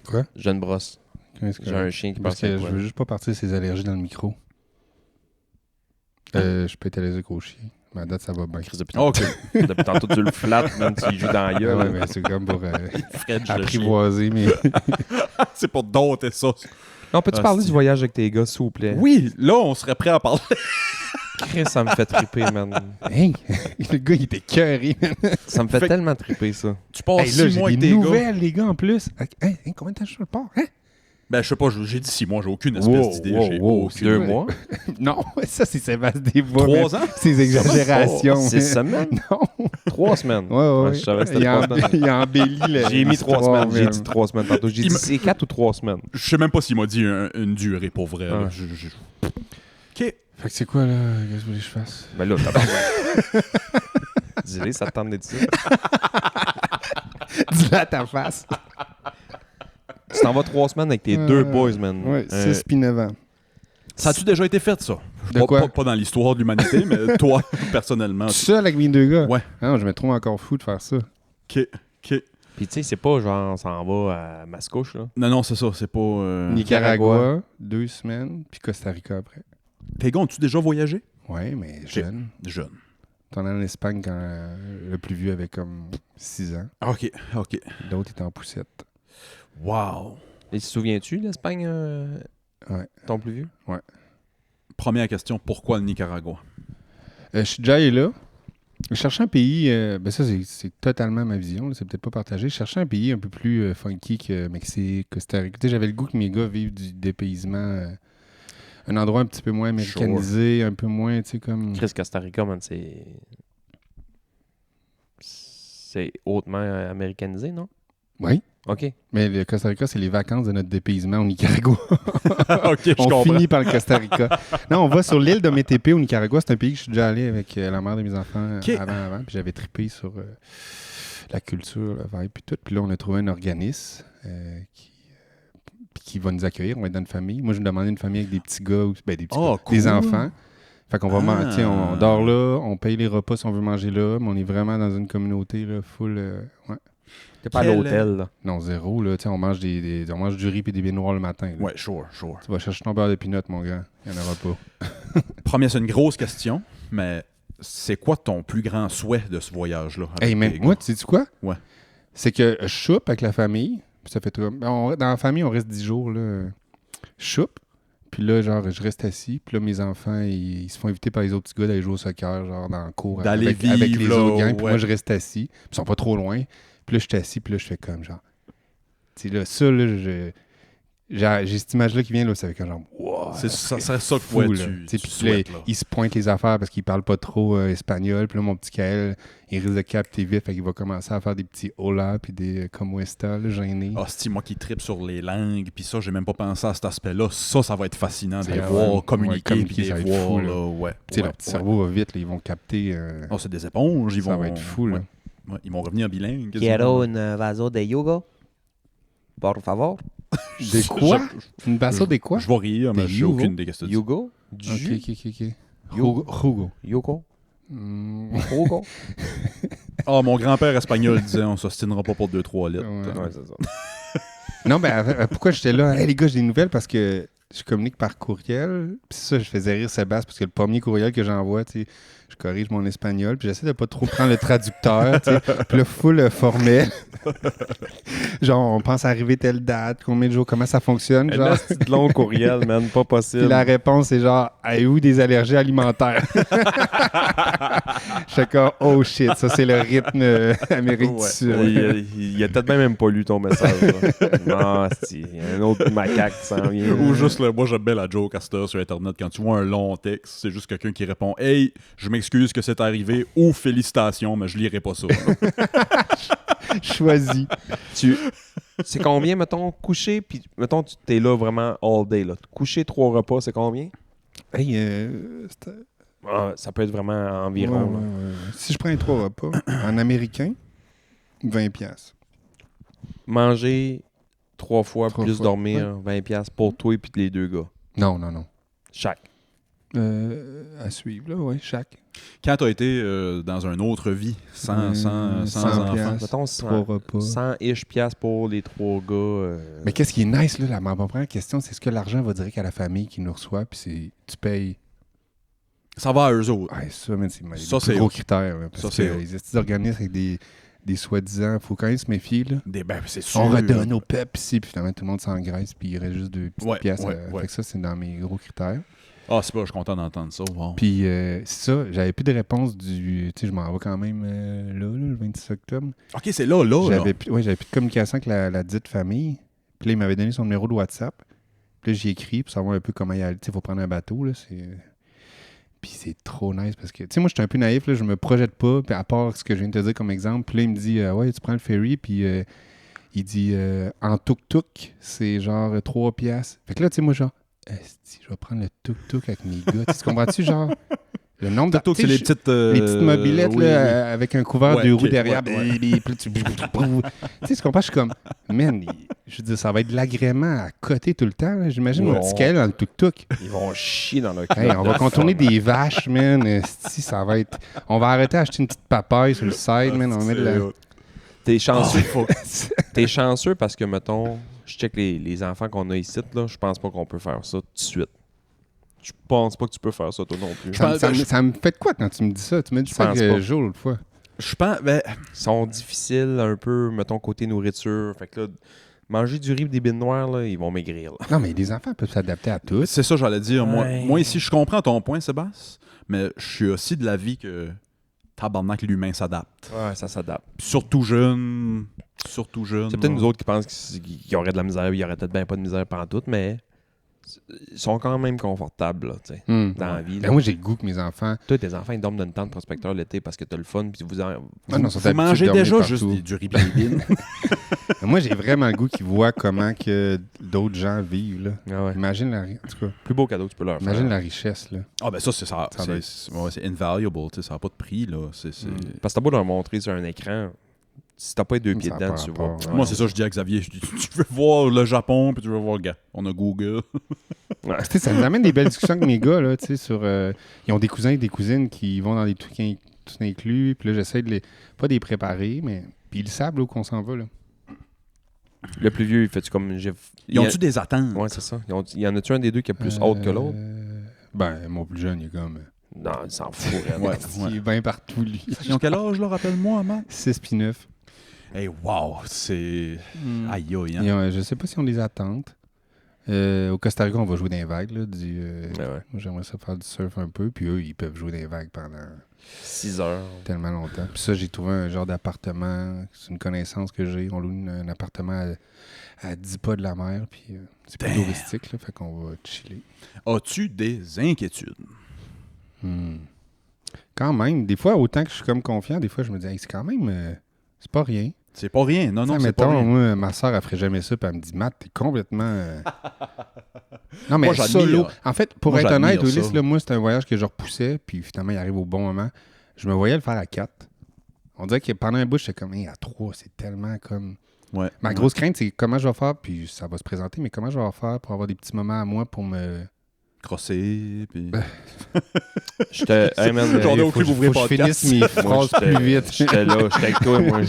Quoi? J'ai une brosse. Qu'est-ce que- J'ai un chien qui Parce passe que avec je moi. veux juste pas partir ses allergies dans le micro. Je peux être allergique au chien. Mais à date, ça va bien. Chris, depuis tantôt, OK. depuis tantôt, tu le flattes, même s'il joue dans la Ah gueule. ouais, mais c'est comme pour Fred, je le chien. apprivoiser. Mais... C'est pour dompter ça. Non, peux-tu Ah, parler si. du voyage avec tes gars, s'il vous plaît? Oui, là, on serait prêt à parler. Chris, ça me fait triper, man. Hey, le gars, il était cœuré. Ça me fait Fait- tellement triper, ça. Tu passes Hey, là, 6 mois j'ai avec des tes gars. nouvelles, les gars, en plus. Hey, combien de temps je suis sur le port? Hein? Ben, je sais pas, j'ai dit 6 mois, j'ai aucune espèce d'idée. J'ai aucune. 2 Ouais. mois? Non, ça, c'est Sébastien Desbois. 3 ans? Ces exagérations. 6 semaines? Non. 3 semaines. Ah, Ouais. Je savais que c'était Il a, 3 semaines. il a embelli le. J'ai mis 3 l'histoire, semaines. J'ai man. dit 3 semaines tantôt. J'ai Il dit me- c'est 4 ou 3 semaines. Je sais même pas s'il m'a dit une durée, pour vrai. là. Ah. OK. Fait que c'est quoi, là? Qu'est-ce que vous voulez que je fasse? Ben là, t'as Dis-le, ça te tente d'être ça. Dis-le à ta face. Tu t'en vas 3 semaines avec tes 2 boys, man. Ouais, 6 puis 9 ans. Ça a-tu déjà été fait, ça? De Pas- quoi? Pas dans l'histoire de l'humanité, mais toi, personnellement. Tout seul avec mes 2 gars? Ouais. Ah non, je me trouve encore fou de faire ça. OK. Puis tu sais, c'est pas genre on s'en va à Mascouche, là. Non, c'est ça, c'est pas... Nicaragua, 2 semaines, puis Costa Rica après. Tes gars, ont-tu déjà voyagé? Ouais, mais jeune. Jeune. T'en allais en Espagne quand le plus vieux avait comme 6 ans. OK. L'autre était en poussette. Wow. Et te souviens-tu, l'Espagne, Ouais. ton plus vieux? Première question, pourquoi le Nicaragua? Je suis déjà allé là. Je cherchais un pays, ben ça c'est totalement ma vision, là, c'est peut-être pas partagé. Je cherchais un pays un peu plus funky que Mexique, Costa Rica. Tu sais, j'avais le goût que mes gars vivent du dépaysement, un endroit un petit peu moins américanisé, un peu moins, tu sais, comme... Chris, Costa Rica, man, c'est hautement américanisé, non? Oui, OK. mais le Costa Rica, c'est les vacances de notre dépaysement au Nicaragua. OK, je On comprends. finit par le Costa Rica. Non, on va sur l'île de Metepe au Nicaragua. C'est un pays que je suis déjà allé avec la mère de mes enfants OK. avant. Puis j'avais trippé sur la culture, la vibe, puis tout. Puis là, on a trouvé un organisme qui va nous accueillir. On va être dans une famille. Moi, je me demandais une famille avec des petits gars, des petits Oh, gars, des cool. enfants. Fait qu'on va Ah. tu sais, on dort là, on paye les repas si on veut manger là, mais on est vraiment dans une communauté là, full. Ouais. T'es pas à Quel- l'hôtel, là. Non, zéro. Là, tu sais, on mange on mange du riz et des biens noirs le matin. Là. Ouais, sure. Tu vas chercher ton beurre de pinot, mon gars. Il n'y en aura pas. Première, c'est une grosse question, mais c'est quoi ton plus grand souhait de ce voyage-là? avec Hey, man, tes moi, gars? tu sais quoi? Ouais. C'est que je soupe avec la famille. Puis ça fait trop. Dans la famille, on reste 10 jours. Là. Je soupe. Puis là, genre, je reste assis. Puis là, mes enfants, ils se font inviter par les autres petits gars d'aller jouer au soccer, genre, dans le cours. D'aller avec vivre, les là, autres gangs. Puis ouais. moi, je reste assis. Puis ils sont pas trop loin. Puis là, je suis assis. Puis là, je fais comme, genre. Tu sais, là, ça, là, j'ai cette image-là qui vient, là, ça fait comme genre, wow, Ça serait ça que fou, ouais, là. tu Tu sais, puis souhaites. là, Là. il se pointe les affaires parce qu'il parle pas trop espagnol. Puis là, mon petit Kael, il risque de capter vite. Fait qu'il va commencer à faire des petits hola puis des como esta, là, gênés. Ah, c'est moi qui tripe sur les langues, puis ça, j'ai même pas pensé à cet aspect-là. Ça va être fascinant de C'est les vrai, voir ouais, communiquer, puis communiquer, les ça va être voir, fou, là. là. Ouais. Tu sais, ouais, leur petit ouais. cerveau va vite, là, ils vont capter. Oh, c'est des éponges, ils Ça vont... va être fou, là. Ouais, ils vont revenir bilingues. Quiero un vaso de jugo. Por favor. Des quoi? Une basso des quoi? Je vais rire, mais Des j'ai Yugo? aucune idée de ce que tu dis. Yugo? Ok. Hugo. Yoko? Hmm. Hugo? Ah, mon grand-père espagnol disait on s'ostinera pas pour 2-3 litres. Ouais. Ouais, c'est ça. Non, ben pourquoi j'étais là? Hey, les gars, j'ai des nouvelles parce que je communique par courriel. Puis ça, je faisais rire Sébastien parce que le premier courriel que j'envoie, tu sais, je corrige mon espagnol. Puis j'essaie de pas trop prendre le traducteur, tu sais. Puis là, full formel. Genre, on pense arriver telle date, combien de jours, comment ça fonctionne. Un Genre. asti de long courriel, man, pas Puis possible. la réponse, c'est genre, avez-vous des allergies alimentaires? Je fais comme, oh shit, ça c'est le rythme Amérique du Ouais. Sud. Il a peut-être même pas lu ton message. Là. Non, asti, il y a un autre macaque qui s'en vient. Ou juste, là, moi j'aime bien la joke à cette heure sur Internet, quand tu vois un long texte, c'est juste quelqu'un qui répond « Hey, je m'excuse que c'est arrivé » ou « Félicitations, mais je lirai pas ça. » Choisi. C'est combien, mettons, coucher, puis mettons, tu t'es là vraiment all day. Là. Coucher 3 repas, c'est combien? Hey, Ça peut être vraiment environ. là. Si je prends les 3 repas, en américain, 20$. Manger 3 fois, 3 plus fois, dormir, 20$ pour toi et puis les 2 gars. Non. Chaque. À suivre, là, oui, chaque. Quand t'as été dans une autre vie, sans 100 enfants, piastres. Mettons 3 repas. 100-ish piastres pour les 3 gars. Mais qu'est-ce qui est nice, là, ma première question, c'est est-ce que l'argent va direct à la famille qui nous reçoit, puis tu payes. ça va à eux autres. Ouais, ça, mais c'est Ça, les c'est plus gros haut. critères. Là, parce Ça, que c'est haut. les petits organismes avec des soi-disant, faut quand même se méfier, là. C'est sûr. On redonne au peuple ici, puis finalement, tout le monde s'engraisse, puis il reste juste 2 petites Ouais, pièces. ouais. Fait que ça, c'est dans mes gros critères. Ah, c'est pas, je suis content d'entendre ça. Wow. Puis, c'est ça, j'avais plus de réponse du. Tu sais, je m'en vais quand même là, le 26 octobre. Ok, c'est là. J'avais plus de communication avec la dite famille. Puis là, il m'avait donné son numéro de WhatsApp. Puis là, j'ai écrit pour savoir un peu comment il allait. Tu sais, il faut prendre un bateau, là. Puis c'est trop nice parce que, tu sais, moi, je suis un peu naïf, là, je me projette pas, puis à part ce que je viens de te dire comme exemple. Puis là, il me dit, ouais, tu prends le ferry, puis il dit, en tuk-tuk, c'est genre 3$. Fait que là, tu sais, moi, genre, esti, je vais prendre le tuk-tuk avec mes gars. Tu comprends-tu, genre, le nombre de... Tuk-tuk, c'est les petites... les petites mobilettes, oui, là, avec un couvert Ouais, de ok, roues derrière. ouais. Puis là, tu sais, tu comprends? Je suis comme, man, je veux dire, ça va être de l'agrément à côté tout le temps. Là. J'imagine mon Ouais. petit Kael dans le tuk-tuk. Ils vont chier dans leur Hey, on va contourner des vaches, man. Esti, ça va être... On va arrêter d'acheter une petite papaye sur le side, man. On va mettre de la... T'es chanceux. Ah, T'es chanceux parce que, mettons, je check les enfants qu'on a ici, là, je pense pas qu'on peut faire ça tout de suite. Je pense pas que tu peux faire ça toi non plus. Ça me fait de quoi quand tu me dis ça? Tu m'as dit Je ça pense le pas. jour l'autre fois. Je pense... Ben, Ils sont difficiles un peu, mettons, côté nourriture. Fait que là, manger du riz et des bines noires, là, ils vont maigrir. Là. Non, mais les enfants peuvent s'adapter à tout. c'est ça, j'allais dire. Ouais. Moi, ici, je comprends ton point, Sébastien, mais je suis aussi de l'avis que tabarnak, l'humain s'adapte. Ouais, ça s'adapte. Surtout jeune. C'est peut-être nous autres qui pensent qu'il y aurait de la misère, il y aurait peut-être bien pas de misère pendant tout, mais ils sont quand même confortables, là, tu sais, dans la vie. Là. Ben, moi, j'ai le goût que mes enfants... Toi, tes enfants, ils dorment dans une tente prospecteur l'été parce que t'as le fun, puis vous en... Ah non, ils sont Vous habitués de mangez dormir déjà partout. juste du riz et des bines. Moi, j'ai vraiment le goût qu'ils voient comment que d'autres gens vivent. Là. Ah ouais. Imagine en tout cas, Plus beau cadeau que tu peux leur faire. imagine la richesse. Là. Ah ben ça, c'est ça. Ça doit C'est invaluable, tu sais, ça n'a pas de prix, là. C'est... Parce que t'as beau leur montrer sur un écran, si t'as pas les 2 pieds Ça a dedans, pas tu rapport, vois. ouais. Moi, c'est ça, je dis à Xavier, je dis, tu veux voir le Japon, puis tu veux voir, gars, on a Google. Tu sais, ça nous amène des belles discussions avec mes gars. Là, tu sais, sur, ils ont des cousins et des cousines qui vont dans des trucs tout inclus. Puis là, j'essaie de pas de les préparer, mais puis ils savent là, où qu'on s'en va. Là. Le plus vieux, il fait-tu comme... Ils ont-tu des attentes? Ouais, c'est ça. Il y en a-tu un des deux qui est plus haute que l'autre? Ben, mon plus jeune, il est comme... Non, il s'en fout. Ouais, Il est bien partout, lui. Ils ont quel âge, là, rappelle-moi, man? 6 puis 9. Hey, wow, c'est... Aïe, aïe, hein? Ils ont, je sais pas si on les attentes. Au Costa Rica, on va jouer dans les vagues. Là, Ouais. Moi, j'aimerais ça faire du surf un peu. Puis eux, ils peuvent jouer dans les vagues pendant 6 heures. tellement longtemps. Puis ça, j'ai trouvé un genre d'appartement. C'est une connaissance que j'ai. On loue un appartement à 10 pas de la mer. Puis c'est plus Damn. touristique. Là, fait qu'on va chiller. As-tu des inquiétudes? Quand même, des fois, autant que je suis comme confiant, des fois, je me dis, hey, c'est quand même... c'est pas rien. C'est pas rien, non, non, T'sais, c'est pas mettons, rien. moi, ma soeur, elle ferait jamais ça, puis elle me dit, Matt, t'es complètement... Non, mais Moi, j'admire. solo. En fait, pour Moi, être honnête, j'admire Ulysse, ça. là, moi, c'est un voyage que je repoussais, puis finalement, il arrive au bon moment. Je me voyais le faire à 4. On dirait que pendant un bout, j'étais comme, hey, à 3, c'est tellement comme Ouais. Ma grosse crainte, c'est comment je vais faire, puis ça va se présenter, mais comment je vais faire pour avoir des petits moments à moi pour me... Crosser, puis... Hey, man, Genre, il au faut club que ouvrir je podcast. finisse mes phrases plus vite. J'étais là, j'étais avec toi, moi.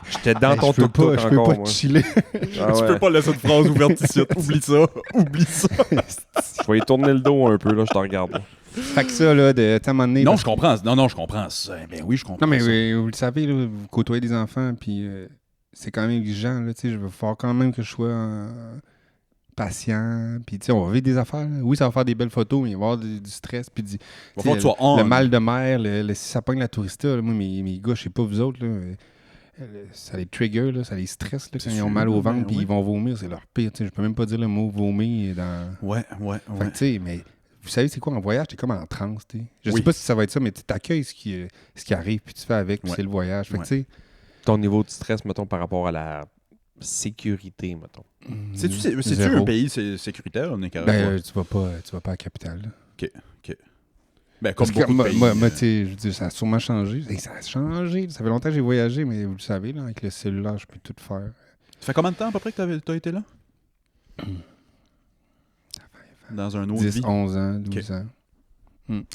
J'étais dans ton je peux tuk-tuk pas, je peux encore, pas moi. chiller. Ah Tu ouais. peux pas laisser une phrase ouverte ici. Oublie ça. Oublie ça. Je vais y tourner le dos un peu, là, je te regarde. Là. Fait que ça, là, de à un moment donné, Non, parce je comprends. Non, je comprends ça. Ben oui, je comprends Non, mais ça. vous le savez, là, vous côtoyez des enfants, puis c'est quand même exigeant. Là, je veux faire quand même que je sois patient. Puis, on va vivre des affaires. Là. Oui, ça va faire des belles photos, mais il va y avoir du stress. Puis, Va falloir que tu sois on. le mal de mer, si ça pogne la tourista, là, moi, mes gars, je sais pas vous autres, là, ça les trigger, là, ça les stresse là, quand ils ont mal au ventre, puis ils vont vomir. C'est leur pire. Je peux même pas dire le mot vomir dans. Ouais. Fait que, tu sais, mais. Vous savez, c'est quoi en voyage? T'es comme en transe, tu sais. Je Oui. sais pas si ça va être ça, mais tu t'accueilles ce qui arrive, puis tu fais avec, puis c'est le voyage. Fait que, tu sais. Ton niveau de stress, mettons, par rapport à la sécurité, mettons. C'est-tu un pays sécuritaire, Nicaragua? Ben, tu vas pas à la capitale. Là. OK. Ben, comme Parce que beaucoup de pays. moi, tu sais, je veux dire, ça a sûrement changé. Hey, ça a changé. Ça fait longtemps que j'ai voyagé, mais vous le savez, là, avec le cellulaire, je peux tout faire. Ça fait combien de temps à peu près que t'as été là? Dans un autre 10, vie? 11 ans, 12 ans.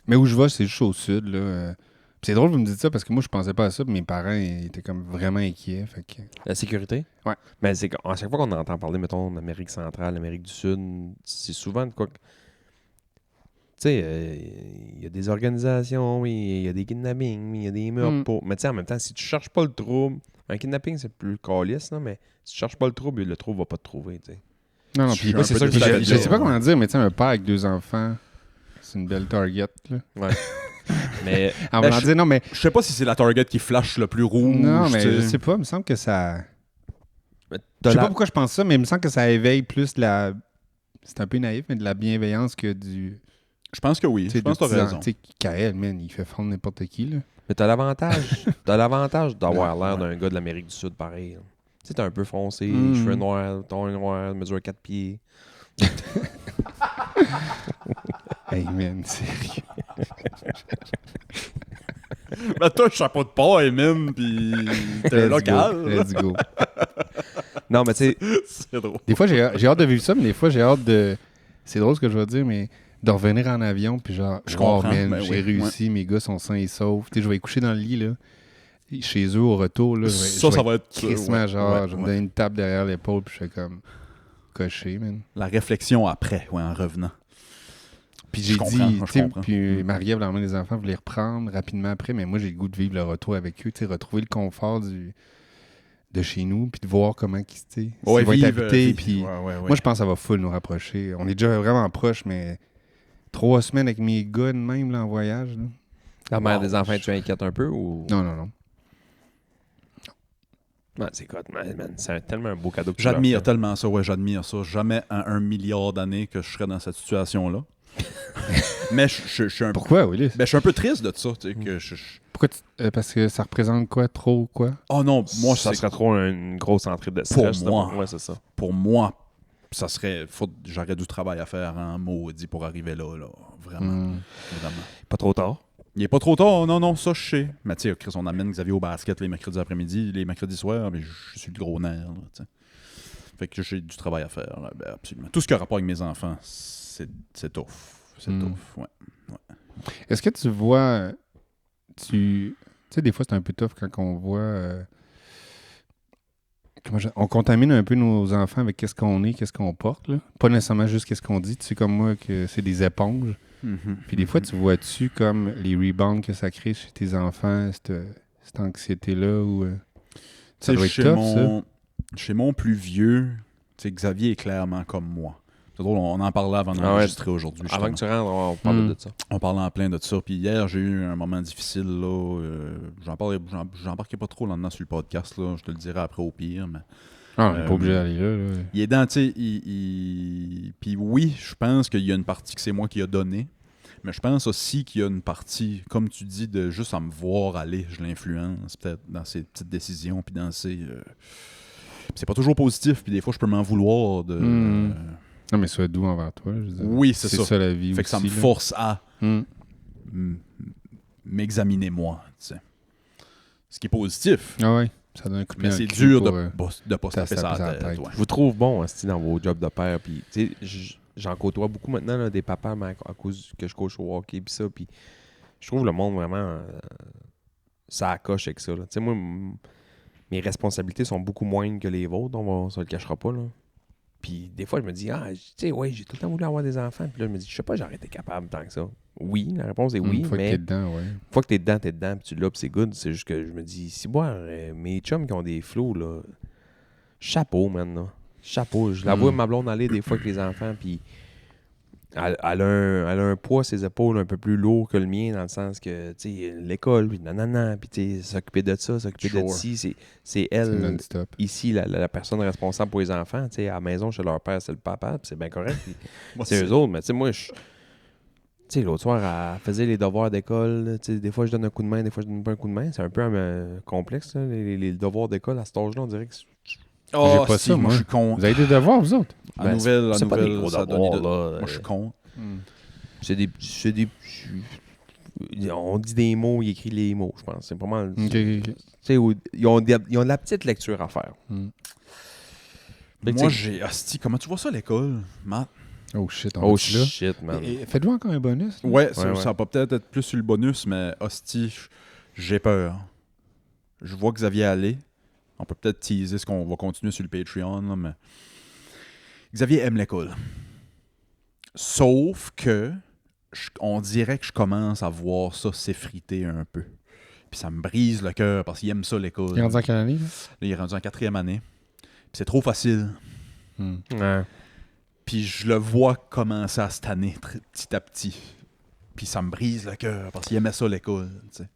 Mais où je vais, c'est juste au sud, là. Puis c'est drôle que vous me dites ça, parce que moi, je pensais pas à ça, puis mes parents ils étaient comme vraiment inquiets. Fait que... La sécurité? Ouais. Mais c'est qu'à chaque fois qu'on entend parler, mettons, d'Amérique centrale, d'Amérique du Sud, c'est souvent de quoi que... Tu sais, il y a des organisations, oui, il y a des kidnappings, il y a des meurtres. Mais tu sais, en même temps, si tu cherches pas le trouble, un kidnapping, c'est plus calice, là, mais si tu cherches pas le trouble va pas te trouver, tu sais. Non, Je puis suis un c'est peu ça que désolé. je sais pas comment dire, mais tu sais, un père avec 2 enfants, c'est une belle target, là. Ouais. Mais... En Ben, voulant dire, non, mais... Je sais pas si c'est la target qui flash le plus rouge. Non, mais tu sais. je sais pas, il me semble que ça... mais Je sais pas pourquoi je pense ça, mais il me semble que ça éveille plus de la... C'est un peu naïf, mais de la bienveillance que du... Je pense que oui. Je pense que t'as raison. Tu sais, Kael, man, il fait fondre n'importe qui, là. Mais t'as l'avantage d'avoir l'air d'un gars de l'Amérique du Sud, pareil. Là. Tu sais, t'es un peu foncé, cheveux noirs, ton noir, mesure 4 pieds. Hey, man, sérieux. Ben, toi, chapeau de paille, même, pis t'es local. Let's go. Non, mais tu sais, C'est drôle. Des fois, j'ai hâte de vivre ça, mais des fois, j'ai hâte de... C'est drôle ce que je vais dire, mais de revenir en avion, puis genre, Je comprends, man, ben j'ai oui, réussi, mes gars sont sains et saufs. Tu sais, je vais coucher dans le lit, là. Chez eux, au retour, là, Ça va être... crissement, genre, je vais me ouais. donner une tape derrière l'épaule, puis je fais comme... Coché, man. La réflexion après, en revenant. Puis j'ai Je comprends, dit, je tu sais, comprends. puis Marie-Ève, la maman des enfants, voulait reprendre rapidement après, mais moi, j'ai le goût de vivre le retour avec eux, tu sais, retrouver le confort de chez nous, puis de voir comment tu sais, Ouais, s'ils vont être vive, habités, vive. puis Ouais. moi, je pense que ça va full nous rapprocher. On est déjà vraiment proches, mais 3 semaines avec mes gars de même, là, en voyage, là. la mère Wow. des enfants, tu inquiètes un peu ou... Non. Ouais, c'est quoi, man, c'est tellement un beau cadeau que tu J'admire leur fais. tellement ça, j'admire ça. Jamais en 1 milliard d'années que je serais dans cette situation-là. Mais je suis un peu... Pourquoi, Willis? Ben, je suis un peu triste de ça, tu sais, que Pourquoi parce que ça représente quoi? Trop quoi? Oh non, moi, ça c'est serait trop une grosse entrée de Pour stress. là, moi. Ouais, c'est ça. pour moi, ça serait... J'aurais du travail à faire en maudit pour arriver là. Vraiment. Vraiment. Pas trop tard. Il est pas trop tard, non, ça je sais. Mais tu sais, Chris, on amène Xavier au basket les mercredis après-midi, les mercredis soirs, mais je suis le gros nerf, là, tu sais. Fait que j'ai du travail à faire, là, ben, absolument. Tout ce qui a rapport avec mes enfants, c'est tough. C'est tough, ouais. Est-ce que tu vois... Tu sais, des fois, c'est un peu tough quand on voit... on contamine un peu nos enfants avec qu'est-ce qu'on est, qu'est-ce qu'on porte, là. Pas nécessairement juste qu'est-ce qu'on dit. Tu sais, comme moi, que c'est des éponges. Puis des fois, tu vois-tu comme les rebounds que ça crée chez tes enfants, cette anxiété-là, ou... ça doit être tough, Chez mon plus vieux, tu sais, Xavier est clairement comme moi. C'est drôle, on en parlait avant d'enregistrer aujourd'hui. Avant que tu rentres, on parle de ça. On parlait en plein de ça. Puis hier, j'ai eu un moment difficile, là. J'embarquais pas trop là-dedans sur le podcast, là. Je te le dirai après au pire, mais... Ah, on n'est pas obligé d'aller là. Il est dans, tu sais, puis oui, je pense qu'il y a une partie que c'est moi qui a donné, mais je pense aussi qu'il y a une partie, comme tu dis, de juste à me voir aller, je l'influence peut-être dans ses petites décisions, puis dans ses... c'est pas toujours positif, puis des fois, je peux m'en vouloir de... Non, mais sois doux envers toi, je veux dire. Oui, c'est C'est ça. ça la vie Fait aussi. que ça me là. force à Mm. m'examiner moi, tu sais. Ce qui est positif. Ah ouais. Ça donne un coup de Mais pied c'est dans le cul dur pour, de pas se taper taper sa sa tête. tête. Ouais. Je vous trouve bon esti, dans vos jobs de père. Puis, tu sais, j'en côtoie beaucoup maintenant, là, des papas, mais à cause que je coach au hockey. Puis ça, puis je trouve le monde vraiment. Ça accroche avec ça. Tu sais, moi, mes responsabilités sont beaucoup moindres que les vôtres. On se le cachera pas. Là. Puis des fois, je me dis, tu sais, ouais, j'ai tout le temps voulu avoir des enfants. Puis là, je me dis, je sais pas, j'aurais été capable tant que ça. Oui, la réponse est oui, Une fois que mais t'es dedans, ouais. une fois que t'es dedans, puis tu l'as, puis c'est good. C'est juste que je me dis, si moi, mes chums qui ont des flots, là, chapeau, man, là. Chapeau. Je la vois, ma blonde, aller des fois avec les enfants, puis elle a un poids, ses épaules, un peu plus lourd que le mien, dans le sens que, tu sais, l'école, puis nanana, puis tu sais, s'occuper de ça, s'occuper de Sure. ci, c'est C'est elle, non-stop. ici, la personne responsable pour les enfants. Tu sais, à la maison, chez leur père, c'est le papa, puis c'est bien correct. Puis Moi, c'est eux autres, mais tu sais, moi, tu sais, l'autre soir, elle faisait les devoirs d'école. Tu sais, des fois, je donne un coup de main, des fois, je donne pas un coup de main. C'est un peu complexe, là, les devoirs d'école à cet âge-là. On dirait que Oh, J'ai pas si, ça, moi, moi. je suis con. Vous avez des devoirs, vous autres? À nouvelle, c'est pas des nouvelle, gros ça donne devoirs, des- là. Moi, je suis con. C'est des. On dit des mots, il écrit les mots, je pense. C'est pas mal. Ok. Tu sais, ils ont de la petite lecture à faire. Hmm. Fait que Moi, tu sais- j'ai... Asti, comment tu vois ça, l'école, Matt? Oh shit, on Oh va-tu là? shit, man. Et faites-vous encore un bonus? là? Ouais, ça ouais. va peut-être être plus sur le bonus, mais hostie, j'ai peur. Je vois Xavier aller. On peut peut-être teaser ce qu'on va continuer sur le Patreon, là, mais Xavier aime l'école. Sauf que on dirait que je commence à voir ça s'effriter un peu. Puis ça me brise le cœur parce qu'il aime ça, l'école. Il est rendu en quelle année? Là? Là, il est rendu en 4e année. Puis c'est trop facile. Hmm. Ouais. Puis je le vois commencer à se tanner petit à petit. Puis ça me brise le cœur parce qu'il aimait ça, l'école. Tu sais.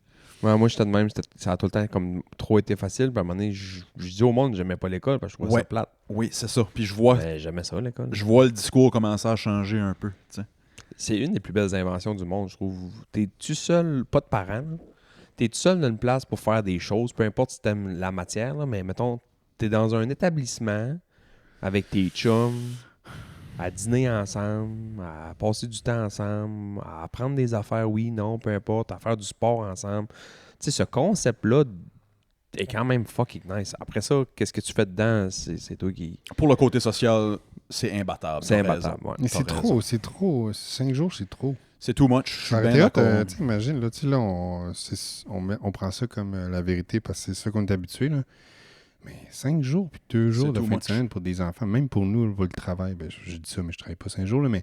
Ouais, moi, j'étais de même. Ça a tout le temps comme trop été facile. Puis à un moment donné, je dis au monde que j'aimais pas l'école parce que je trouvais Ouais. ça plate. Oui, c'est ça. Puis je vois Mais j'aimais ça, l'école. je vois le discours commencer à changer un peu. Tu sais. C'est une des plus belles inventions du monde, je trouve. T'es-tu seul, pas de parents, là? T'es-tu seul dans une place pour faire des choses, peu importe si t'aimes la matière, là, mais mettons, t'es dans un établissement avec tes chums, à dîner ensemble, à passer du temps ensemble, à apprendre des affaires, oui, non, peu importe, à faire du sport ensemble. Tu sais, ce concept-là est quand même fucking nice. Après ça, qu'est-ce que tu fais dedans, c'est toi qui... Pour le côté social, c'est imbattable. C'est t'as imbattable, raison. ouais. Mais T'as c'est raison. trop, c'est trop. 5 jours, c'est trop. C'est too much. Je suis Ça bien aurait été hot, d'accord. tu sais, imagine, là, tu sais, là, on prend ça comme la vérité parce que c'est ça qu'on est habitué, là. Mais 5 jours, puis 2 jours C'est de too fin de much. semaine pour des enfants, même pour nous, le travail, ben, je dis ça, mais je travaille pas 5 jours, là, mais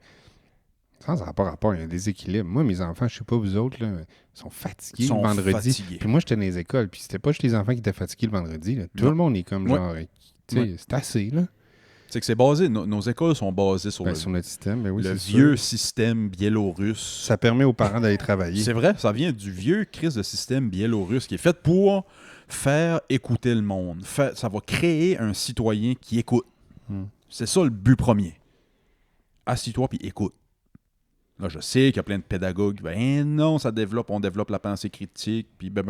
ça n'a pas rapport, il y a un déséquilibre. Moi, mes enfants, je sais pas vous autres, là, ils sont fatigués Ils sont le vendredi. fatigués. Puis moi, j'étais dans les écoles, puis c'était pas juste les enfants qui étaient fatigués le vendredi, là. Tout Non. le monde est comme Ouais. genre, tu sais, c'est assez, là. C'est que c'est basé, nos écoles sont basées sur Ben, le, sur notre système, ben oui, le c'est vieux sûr. système biélorusse. Ça permet aux parents d'aller travailler. C'est vrai, ça vient du vieux crise de système biélorusse qui est fait pour faire écouter le monde. Ça va créer un citoyen qui écoute. Hmm. C'est ça le but premier. Assis-toi puis écoute. Là, je sais qu'il y a plein de pédagogues. Ben non, on développe la pensée critique. Puis ben.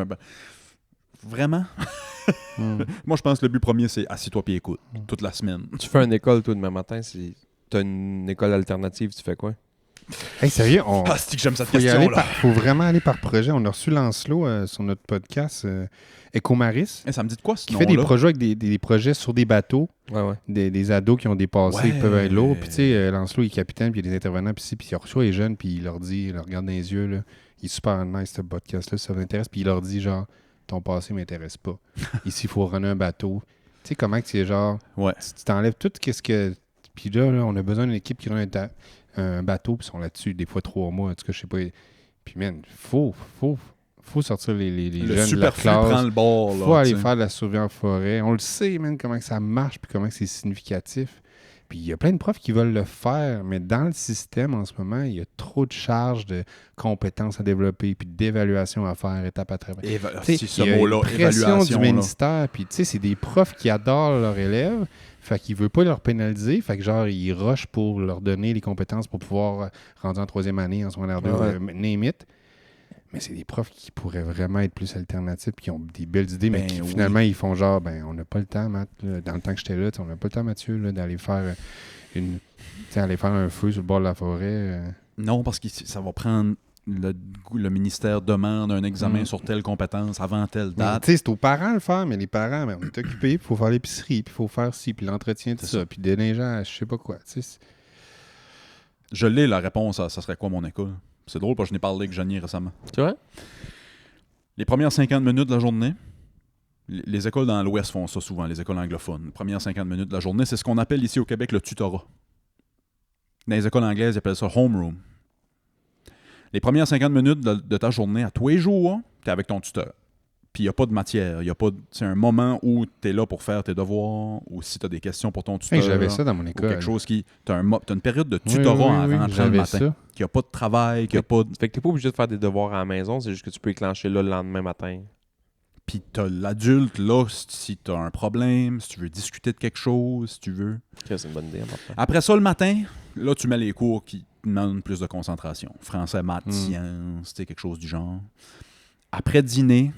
Vraiment? Hmm. Moi, je pense que le but premier, c'est assis-toi puis écoute. Toute la semaine. Tu fais une école, toi, demain matin, t'as une école alternative, tu fais quoi? Hey, sérieux, Ah, c'est que j'aime cette faut y aller question-là. faut vraiment aller par projet. On a reçu Lancelot sur notre podcast Ecomaris, Ça me dit de quoi, ce qui fait des nom-là? projets avec des projets sur des bateaux, Ouais. des ados qui ont des passés qui Ouais. peuvent être lourds. Puis tu sais, Lancelot, il est capitaine, puis il y a des intervenants, puis il reçoit les jeunes, puis il leur dit, il leur regarde dans les yeux, là, il est super nice ce podcast-là, ça vous intéresse, puis il leur dit genre, ton passé m'intéresse pas. Ici, il faut runner un bateau. Tu sais comment que c'est genre, Ouais. tu t'enlèves tout ce que... Puis là, on a besoin d'une équipe qui run un bateau, puis ils sont là-dessus des fois 3 mois, en tout cas, je sais pas. Puis man, faut sortir les Le jeunes de la superflu classe. prend le bord. Faut Là, aller tu sais. faire de la survie en forêt. On le sait, man, comment que ça marche, puis comment que c'est significatif. Puis il y a plein de profs qui veulent le faire, mais dans le système, en ce moment, il y a trop de charges de compétences à développer, puis d'évaluation à faire, étape à travers. C'est T'sais, ce il y a mot-là, une pression évaluation. du là. ministère, puis tu sais, c'est des profs qui adorent leurs élèves, fait qu'ils ne veulent pas leur pénaliser, fait que genre, ils rushent pour leur donner les compétences pour pouvoir rendre en 3e année, en secondaire 2, Ouais. name it. Mais c'est des profs qui pourraient vraiment être plus alternatifs, qui ont des belles idées, mais Ben qui oui. finalement, ils font genre, ben, on n'a pas le temps, Matt, là, dans le temps que j'étais là, on n'a pas le temps, Mathieu, là, d'aller faire aller faire un feu sur le bord de la forêt. Non, parce que ça va prendre le ministère demande un examen sur telle compétence avant telle Mais, date. tu sais, c'est aux parents de le faire, mais les parents, on est occupés, il faut faire l'épicerie, puis il faut faire ci, puis l'entretien de ça, puis déneiger, je sais pas quoi. Tu sais, Je l'ai, la réponse à ça serait quoi mon école. C'est drôle parce que je n'ai parlé avec Johnny récemment. Tu vois? Les premières 50 minutes de la journée, les écoles dans l'Ouest font ça souvent, les écoles anglophones. Les premières 50 minutes de la journée, c'est ce qu'on appelle ici au Québec le tutorat. Dans les écoles anglaises, ils appellent ça homeroom. Les premières 50 minutes de ta journée, à tous les jours, tu es avec ton tuteur. Puis il n'y a pas de matière. C'est un moment où tu es là pour faire tes devoirs, ou si tu as des questions pour ton tuteur. hey, j'avais ça dans mon Ou école. quelque chose qui. Tu as une période de Oui, tutorat en rentrant le j'avais matin. ça. Qu'il n'y a pas de travail, qu'il n'y a pas de. Fait que t'es pas obligé de faire des devoirs à la maison, c'est juste que tu peux éclencher là le lendemain matin. Puis t'as l'adulte là, si t'as un problème, si tu veux discuter de quelque chose, si tu veux. C'est une bonne idée, maintenant. Après ça, le matin, là, tu mets les cours qui demandent plus de concentration. Français, maths, sciences, quelque chose du genre. Après dîner,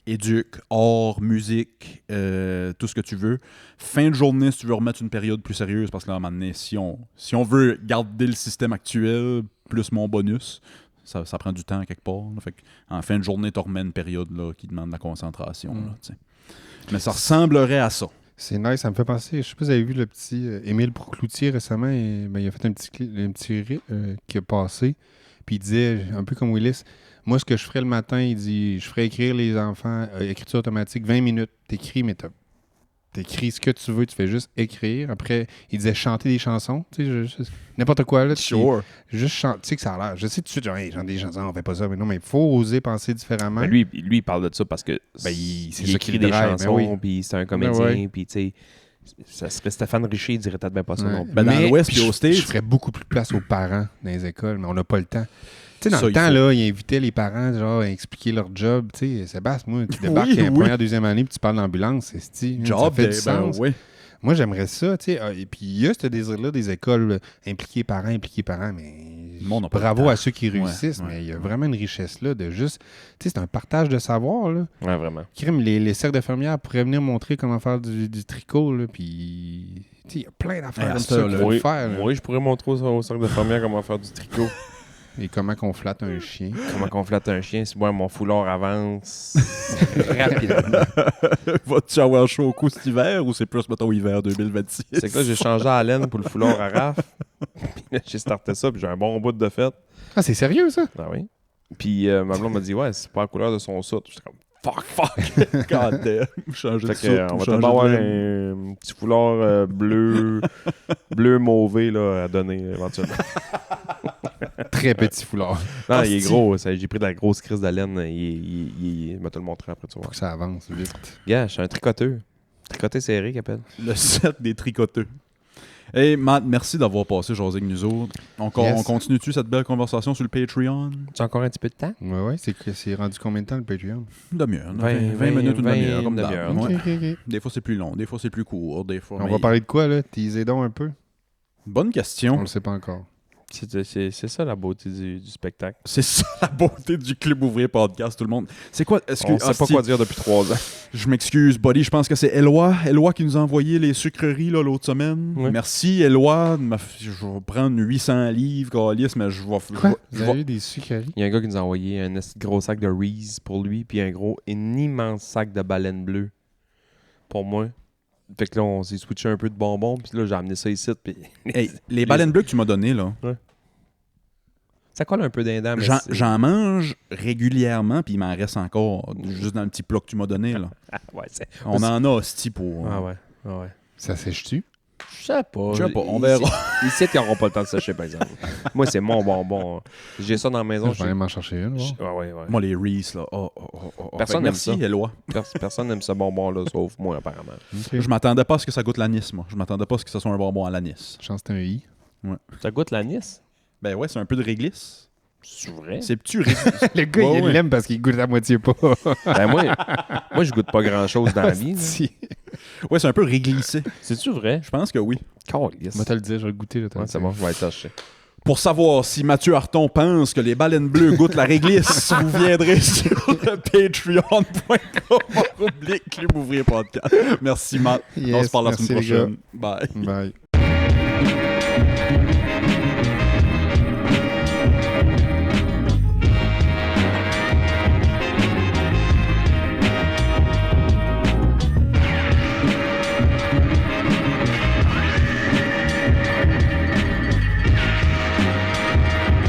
éduque, art, musique, tout ce que tu veux. Fin de journée, si tu veux remettre une période plus sérieuse, parce que là, à un moment donné, si on veut garder le système actuel, plus mon bonus, ça prend du temps quelque part. Là. Fait que, en fin de journée, tu remets une période là, qui demande de la concentration. Là, t'sais. Mais ça ressemblerait à ça. C'est nice, ça me fait penser. Je sais pas si vous avez vu le petit Émile Proucloutier récemment. Il a fait un petit qui a passé. Puis il disait, un peu comme Willis, moi, ce que je ferais le matin, il dit, je ferais écrire les enfants, écriture automatique, 20 minutes. T'écris, mais t'écris ce que tu veux, tu fais juste écrire. Après, il disait chanter des chansons. Tu sais, n'importe quoi, là. Sure. Juste chanter, tu sais que ça a l'air. Je sais tout de suite, genre, hey, chante des chansons, on fait pas ça. Mais non, mais il faut oser penser différemment. Mais lui, il parle de ça parce que c'est il ça qui écrit le des drive, chansons, ben oui. puis c'est un Ben comédien, ouais. puis tu sais, ça serait Stéphane Richer, il dirait peut-être bien pas ça Ouais. non plus. Ben, dans Mais l'Ouest puis puis aux States- je ferais beaucoup plus de place aux parents dans les écoles, mais on n'a pas le temps. Tu sais, dans Ça, le il temps, faut. là, ils invitaient les parents genre, à expliquer leur job. Tu sais, Sébastien, moi, tu débarques Oui, en oui. première, deuxième année, puis tu parles d'ambulance, c'est style. Ça fait du sens. oui. Moi, j'aimerais ça, tu sais. Et puis, il y a ce désir-là des écoles impliquées parents, mais Le monde n'a pas bravo le temps. à ceux qui réussissent, Ouais, mais il y a vraiment une richesse là de juste... Tu sais, c'est un partage de savoir, là. Ouais, vraiment. Crime, les cercles d'infirmières pourraient venir montrer comment faire du tricot, là, puis... Tu sais, il y a plein d'affaires Ouais, comme ça, ça là, qu'il faut Moi, faire, là. moi, je pourrais montrer au cercle de fermière comment faire du tricot. Et comment qu'on flatte un chien. Comment qu'on flatte un chien, si moi, mon foulard avance rapidement. Vas-tu avoir chaud au cou cet hiver ou c'est plus, mettons, hiver 2026? C'est que là, j'ai changé à laine pour le foulard à raf. Puis là, j'ai starté ça, puis j'ai un bon bout de fête. Ah, c'est sérieux, ça? Ah oui. Puis ma blonde m'a dit, ouais, c'est pas la couleur de son soute. J'étais comme, fuck. God damn. Changer de Fait que, soupe, on va changer peut-être avoir de laine. un petit foulard bleu mauvé là, à donner éventuellement. Très petit foulard. Non, Ah, il est si. gros. J'ai pris de la grosse crise de laine. Je vais te le montrer après, tu vois. Faut que ça avance vite. Gars, je suis un tricoteur. Tricoté serré, qu'il appelle. Le set des tricoteux. Hey, Matt, merci d'avoir passé José avec nous autres. On Yes. continue-tu cette belle conversation sur le Patreon? Tu as encore un petit peu de temps? Ouais, c'est rendu combien de temps, le Patreon? Une demi-heure. 20 20 minutes, une demi-heure. Comme une d'hab. demi-heure. Ouais. Ok. Des fois, c'est plus long. Des fois, c'est plus court. Des fois, On mais- va parler de quoi, là? Teaser donc un peu? Bonne On question. le sait pas encore. C'est ça la beauté du spectacle. C'est ça la beauté du Club Ouvrier Podcast, tout le monde. C'est quoi? Est-ce que On sait pas quoi dire depuis 3 ans. Je m'excuse, Buddy. Je pense que c'est Éloi qui nous a envoyé les sucreries là, l'autre semaine. Ouais. Merci, Éloi. Je vais prendre 800 livres, Calice, mais je vais... Quoi? je Vous vais- avez eu des sucreries? Il y a un gars qui nous a envoyé un gros sac de Reese pour lui, puis un immense sac de baleine bleue pour moi. Fait que là, on s'est switché un peu de bonbons, puis là, j'ai amené ça ici, puis Hey, les baleines bleues que tu m'as données, là, ça colle un peu d'un dent, mais j'en mange régulièrement, puis il m'en reste encore, juste dans le petit plat que tu m'as donné. Là. Ouais, c'est... On en a hostie pour... Ah ouais, ah ouais. Ça sèche-tu? Je sais pas. Je sais pas, on verra. Ici, ils n'auront pas le temps de sécher, par exemple. Moi, c'est mon bonbon. J'ai ça dans la maison. Je vais aller m'en chercher une. voir. Ouais. Moi, les Reese, là. Personne Fait n'aime que merci, ça. Éloi. Personne n'aime ce bonbon-là, sauf moi, apparemment. Ok. Je m'attendais pas à ce que ça goûte l'anis, moi. Je m'attendais pas à ce que ce soit un bonbon à l'anis. Chance que c'est un I. Ça goûte l'anis? Ben ouais, c'est un peu de réglisse. C'est vrai? C'est petit réglisse. Le gars, Ouais, il ouais. l'aime parce qu'il goûte à moitié pas. Ben moi, je goûte pas grand-chose dans la vie. là. Si. Ouais, c'est un peu réglissé. C'est-tu vrai? Je pense que oui. Calisse. Moi, te le dire, je vais le goûter. Là, Ouais, c'est bon, je vais aller chercher. Pour savoir si Mathieu Harton pense que les baleines bleues goûtent la réglisse, vous viendrez sur le patreon.com/Club Ouvrier Podcast. Merci, Matt. On se Yes, parle la merci, semaine les gars. prochaine. Bye. Bye.